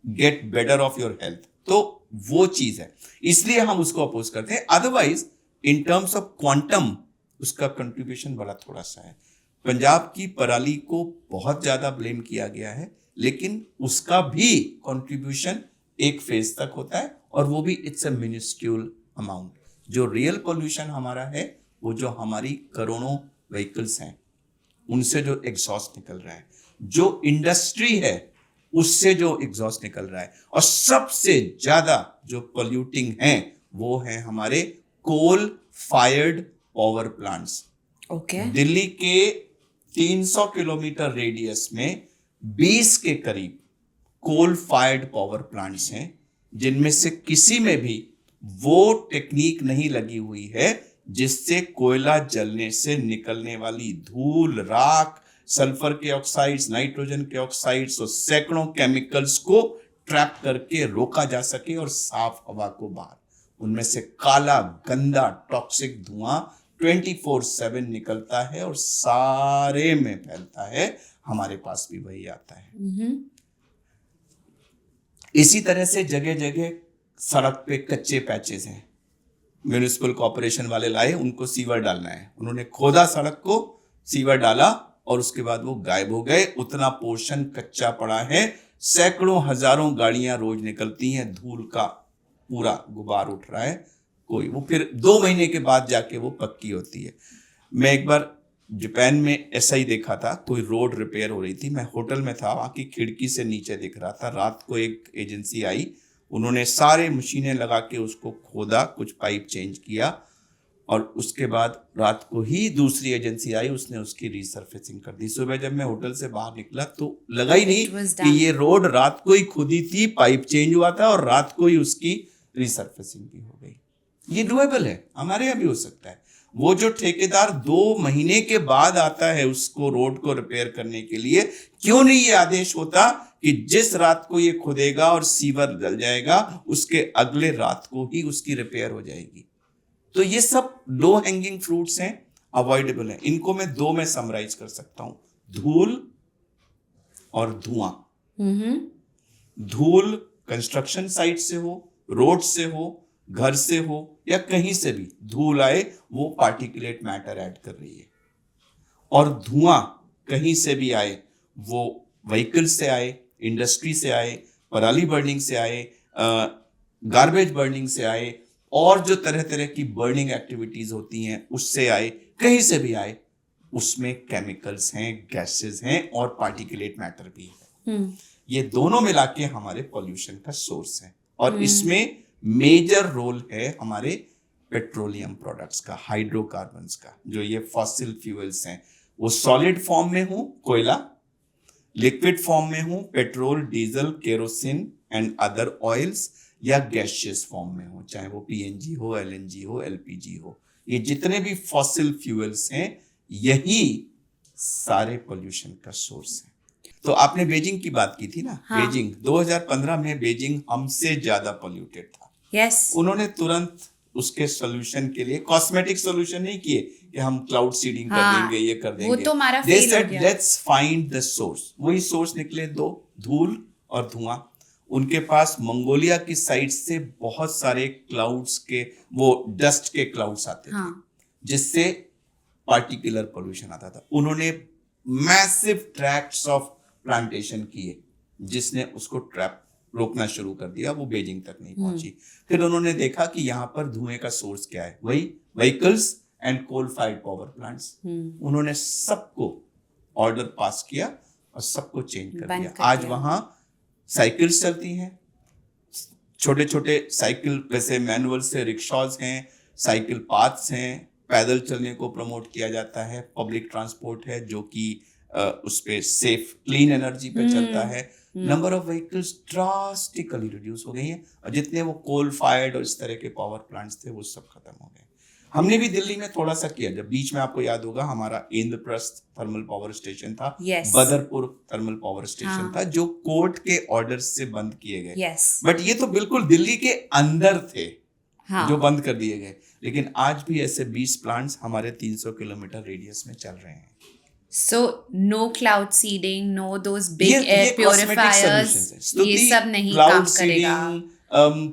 get better of your health. तो वो चीज है, इसलिए हम उसको अपोज करते हैं। Otherwise in terms of quantum उसका कंट्रीब्यूशन बड़ा थोड़ा सा है। पंजाब की पराली को बहुत ज्यादा ब्लेम किया गया है, लेकिन उसका भी कंट्रीब्यूशन एक फेज तक होता है, और वो भी इट्स अ मिनिस्क्यूल अमाउंट। जो रियल पोल्यूशन हमारा है वो जो हमारी करोड़ों व्हीकल्स हैं उनसे जो एग्जॉस्ट निकल रहा है, जो इंडस्ट्री है उससे जो एग्जॉस्ट निकल रहा है, और सबसे ज्यादा जो पोल्यूटिंग है वो है हमारे coal fired power plants. Delhi के 300 किलोमीटर रेडियस में 20 के करीब कोल फायर्ड पावर प्लांट्स हैं, जिनमें से किसी में भी वो टेक्निक नहीं लगी हुई है जिससे कोयला जलने से निकलने वाली धूल, राख, सल्फर के ऑक्साइड्स, नाइट्रोजन के ऑक्साइड्स और सैकड़ों केमिकल्स को ट्रैप करके रोका जा सके और साफ हवा को बाहर। उनमें से काला गंदा टॉक्सिक धुआं 24/7 निकलता है और सारे में फैलता है, हमारे पास भी वही आता है। इसी तरह से जगह जगह सड़क पे कच्चे पैचेस हैं, म्युनिसिपल कॉर्पोरेशन वाले लाए, उनको सीवर डालना है, उन्होंने खोदा सड़क को, सीवर डाला और उसके बाद वो गायब हो गए। उतना पोर्शन कच्चा पड़ा है, सैकड़ों हजारों गाड़ियां रोज निकलती हैं, धूल का पूरा गुबार उठ रहा है, कोई वो फिर 2 महीने के बाद जाके वो पक्की होती है। मैं एक बार जापान में ऐसा ही देखा था, कोई रोड रिपेयर हो रही थी, मैं होटल में था, वहाँ की खिड़की से नीचे दिख रहा था। रात को एक एजेंसी आई, उन्होंने सारे मशीनें लगा के उसको खोदा, कुछ पाइप चेंज किया, और उसके बाद रात को ही दूसरी एजेंसी आई, उसने उसकी रीसर्फेसिंग कर दी। सुबह जब मैं होटल से बाहर निकला तो लगा ही नहीं कि ये रोड रात को ही खुदी थी, पाइप चेंज हुआ था और रात को ही उसकी रीसर्फेसिंग भी हो गई। ये डुएबल है, हमारे यहाँ भी हो सकता है। वो जो ठेकेदार 2 महीने के बाद आता है उसको रोड को रिपेयर करने के लिए, क्यों नहीं ये आदेश होता कि जिस रात को ये खुदेगा और सीवर जल जाएगा उसके अगले रात को ही उसकी रिपेयर हो जाएगी। तो ये सब लो हैंगिंग फ्रूट्स हैं, अवॉइडेबल हैं। इनको मैं 2 में समराइज कर सकता हूं, धूल और धुआं। धूल कंस्ट्रक्शन साइट से हो, रोड से हो, घर से हो या कहीं से भी धूल आए, वो पार्टिकुलेट मैटर ऐड कर रही है। और धुआं कहीं से भी आए, वो व्हीकल से आए, इंडस्ट्री से आए, पराली बर्निंग से आए, गार्बेज बर्निंग से आए, और जो तरह तरह की बर्निंग एक्टिविटीज होती हैं उससे आए, कहीं से भी आए, उसमें केमिकल्स हैं, गैसेस हैं और पार्टिकुलेट मैटर भी है। ये दोनों मिला के हमारे पॉल्यूशन का सोर्स है, और इसमें मेजर रोल है हमारे पेट्रोलियम प्रोडक्ट्स का, हाइड्रोकार्बन्स का। जो ये फॉसिल फ्यूल्स हैं, वो सॉलिड फॉर्म में हो कोयला, लिक्विड फॉर्म में हो petrol, diesel, kerosene and other oils, या गैसियस फॉर्म में हो, चाहे वो पीएनजी हो, एलएनजी हो, एलपीजी हो। ये जितने भी फॉसिल फ्यूल्स हैं यही सारे पोल्यूशन का सोर्स है। तो आपने बीजिंग की बात की थी ना। हाँ। बीजिंग 2015 में बीजिंग हमसे ज्यादा पोल्यूटेड था। यस, उन्होंने तुरंत उसके सोल्यूशन के लिए कॉस्मेटिक सोल्यूशन नहीं किए कि हम क्लाउड सीडिंग कर हाँ, देंगे, ये कर देंगे। वो तो हमारा They fail हो said, गया। let's find the source। वही सोर्स निकले दो, धूल और धुआं। उनके पास मंगोलिया की साइड से बहुत सारे क्लाउड्स के वो डस्ट के क्लाउड्स आते थे, हाँ, जिससे पार्टिकुलर पोल्यूशन आता था। उन्होंने मैसिव ट्रैक्ट्स ऑफ प्लांटेशन किए, जिसने उसको ट्रैप रोकना शुरू कर दिया, वो बीजिंग तक नहीं पहुंची। फिर उन्होंने देखा कि यहाँ पर धुएं का सोर्स क्या है, वही vehicles and coal fired power plants. उन्होंने सबको ऑर्डर पास किया और सबको चेंज कर बंद दिया। कर आज दिया। वहां साइकिल्स चलती हैं, छोटे छोटे साइकिल वैसे मैनुअल से रिक्शाज हैं, साइकिल पाथ्स हैं, पैदल चलने को प्रमोट किया जाता है, पब्लिक ट्रांसपोर्ट है जो कि उस पे सेफ क्लीन एनर्जी पे चलता है। Number of vehicles drastically reduce हो गई है और जितने वो कोल फायर्ड और इस तरह के पावर प्लांट्स थे वो सब खत्म हो गए। हमने भी दिल्ली में थोड़ा सा किया, जब बीच में आपको याद होगा हमारा इंद्रप्रस्थ थर्मल पावर स्टेशन था, Yes. Badarpur thermal power station हाँ। था, जो कोर्ट के ऑर्डर से बंद किए गए। यस, बट ये तो बिल्कुल दिल्ली के अंदर थे, हाँ, जो बंद कर दिए गए। लेकिन आज भी ऐसे 20 प्लांट्स हमारे 300 किलोमीटर रेडियस में चल रहे हैं। so no cloud seeding, no those big ये air cosmetic purifiers, solutions हैं। स्तुति, ये सब नहीं cloud काम करेगा। seeding,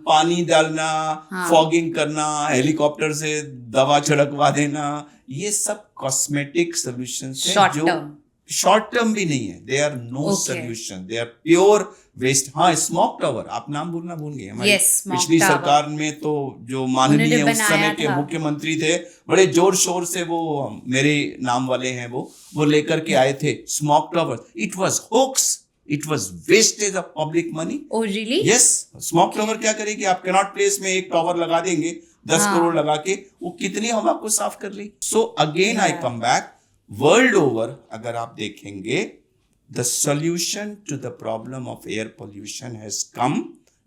पानी डालना, हाँ। फॉगिंग करना, हेलीकॉप्टर से दवा छिड़कवा देना, ये सब कॉस्मेटिक सॉल्यूशंस हैं Short जो term। शॉर्ट टर्म भी नहीं है। They are no Okay। Solution, they are pure waste. हाँ, स्मोक टावर, आप नाम बोलना भूल गए। हमारी Yes, smoke पिछली tower। सरकार में तो जो माननीय उन्होंने उस समय बनाया के था। मुख्यमंत्री थे, बड़े जोर शोर से वो मेरे नाम वाले हैं वो लेकर के आए थे smoke tower. It was hoax, it was wastage of public money. Oh really? Yes, smoke tower क्या करेगी? आप कैनॉट प्लेस में एक टावर लगा देंगे 10 हाँ। करोड़ लगा के, वो कितनी हवा को साफ कर ली। So again I Yeah। Come back, world over अगर आप देखेंगे, the solution to the problem of air pollution has come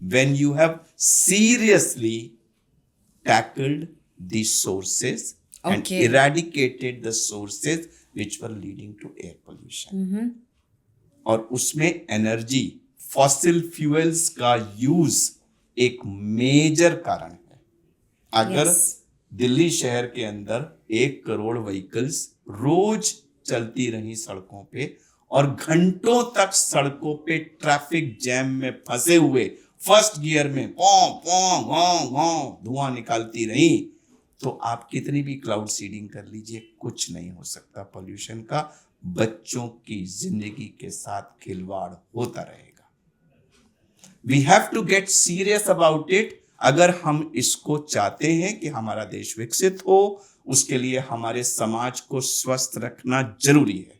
when you have seriously tackled the sources and Okay। eradicated the sources which were leading to air pollution। और उसमें energy, fossil fuels का use एक major कारण है। अगर Yes। Delhi शहर के अंदर 1 करोड़ व्हीकल्स रोज चलती रही सड़कों पे और घंटों तक सड़कों पे ट्रैफिक जैम में फंसे हुए फर्स्ट गियर में धुआं निकालती रही, तो आप कितनी भी क्लाउड सीडिंग कर लीजिए, कुछ नहीं हो सकता पोल्यूशन का। बच्चों की जिंदगी के साथ खिलवाड़ होता रहेगा। We have to get serious about it. अगर हम इसको चाहते हैं कि हमारा देश विकसित हो, उसके लिए हमारे समाज को स्वस्थ रखना जरूरी है।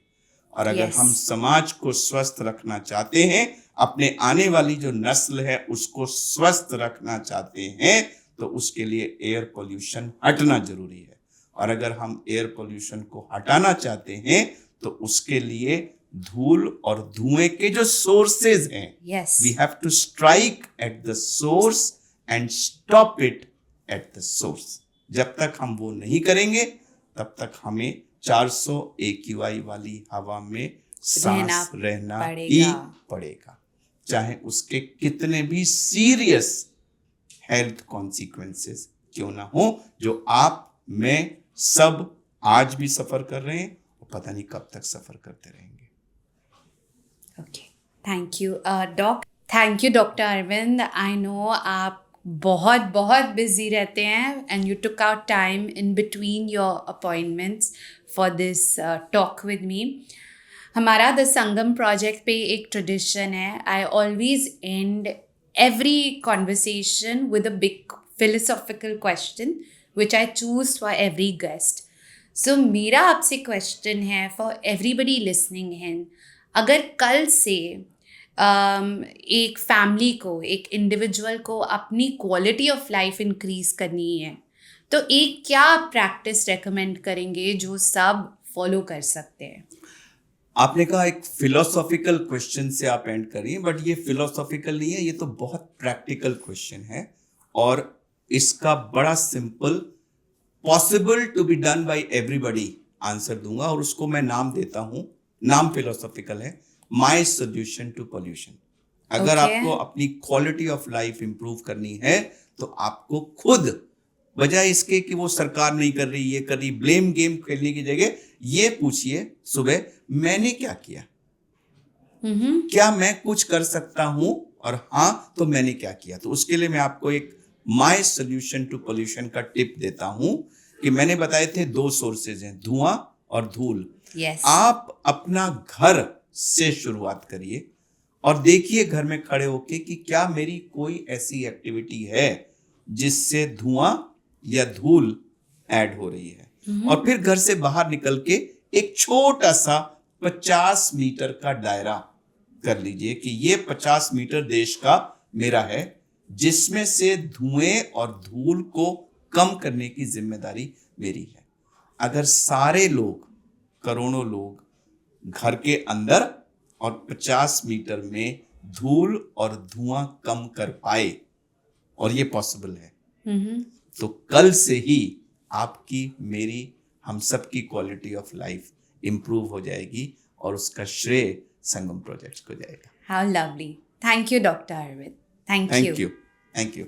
और अगर Yes। हम समाज को स्वस्थ रखना चाहते हैं, अपने आने वाली जो नस्ल है उसको स्वस्थ रखना चाहते हैं, तो उसके लिए एयर पोल्यूशन हटना जरूरी है। और अगर हम एयर पोल्यूशन को हटाना चाहते हैं, तो उसके लिए धूल और धुएं के जो सोर्सेज हैं, Yes। we have to strike at the source and stop it at the source। जब तक हम वो नहीं करेंगे, तब तक हमें 400 AQI वाली हवा में सांस रहना ही पड़ेगा, चाहे उसके कितने भी सीरियस हेल्थ कॉन्सिक्वेंसेस क्यों ना हो, जो आप मैं सब आज भी सफर कर रहे हैं और पता नहीं कब तक सफर करते रहेंगे। Okay, thank you doc. Thank you doctor Arvind. I know आप बहुत बहुत बिजी रहते हैं and you took out time in between your appointments for this talk with me. हमारा द संगम प्रोजेक्ट पे एक ट्रेडिशन है, I always end every conversation with a big philosophical question which I choose for every guest. So मेरा आपसे question है for everybody listening in, अगर कल से एक फैमिली को, एक इंडिविजुअल को अपनी क्वालिटी ऑफ लाइफ इंक्रीज करनी है, तो एक क्या प्रैक्टिस रेकमेंड करेंगे जो सब फॉलो कर सकते हैं? आपने कहा एक फिलोसॉफिकल क्वेश्चन से आप एंड करिए, बट ये फिलोसॉफिकल नहीं है, ये तो बहुत प्रैक्टिकल क्वेश्चन है और इसका बड़ा simple, possible to be done by everybody, answer दूंगा और उसको मैं नाम देता हूं, नाम फिलोसॉफिकल है, माय सॉल्यूशन टू पॉल्यूशन। अगर Okay. आपको अपनी क्वालिटी ऑफ लाइफ इंप्रूव करनी है तो आपको खुद, बजाय इसके कि वो सरकार नहीं कर रही, ये कर रही, ब्लेम गेम खेलने की जगह ये पूछिए सुबह, मैंने क्या किया, क्या मैं कुछ कर सकता हूं, और हाँ तो मैंने क्या किया। तो उसके लिए मैं आपको एक माय सॉल्यूशन टू पोल्यूशन का टिप देता हूं कि मैंने बताए थे 2 सोर्सेज हैं, धुआं और धूल। Yes. आप अपना घर से शुरुआत करिए और देखिए घर में खड़े होके कि क्या मेरी कोई ऐसी एक्टिविटी है जिससे धुआं या धूल ऐड हो रही है। और फिर घर से बाहर निकल के एक छोटा सा 50 मीटर का दायरा कर लीजिए कि ये 50 मीटर देश का मेरा है, जिसमें से धुएं और धूल को कम करने की जिम्मेदारी मेरी है। अगर सारे लोग, करोड़ों लोग घर के अंदर और 50 मीटर में धूल और धुआं कम कर पाए, और ये पॉसिबल है, तो कल से ही आपकी, मेरी, हम सब की क्वालिटी ऑफ लाइफ इंप्रूव हो जाएगी और उसका श्रेय संगम प्रोजेक्ट्स को जाएगा। How lovely. Thank you, Dr. Arvind. Thank you. Thank you.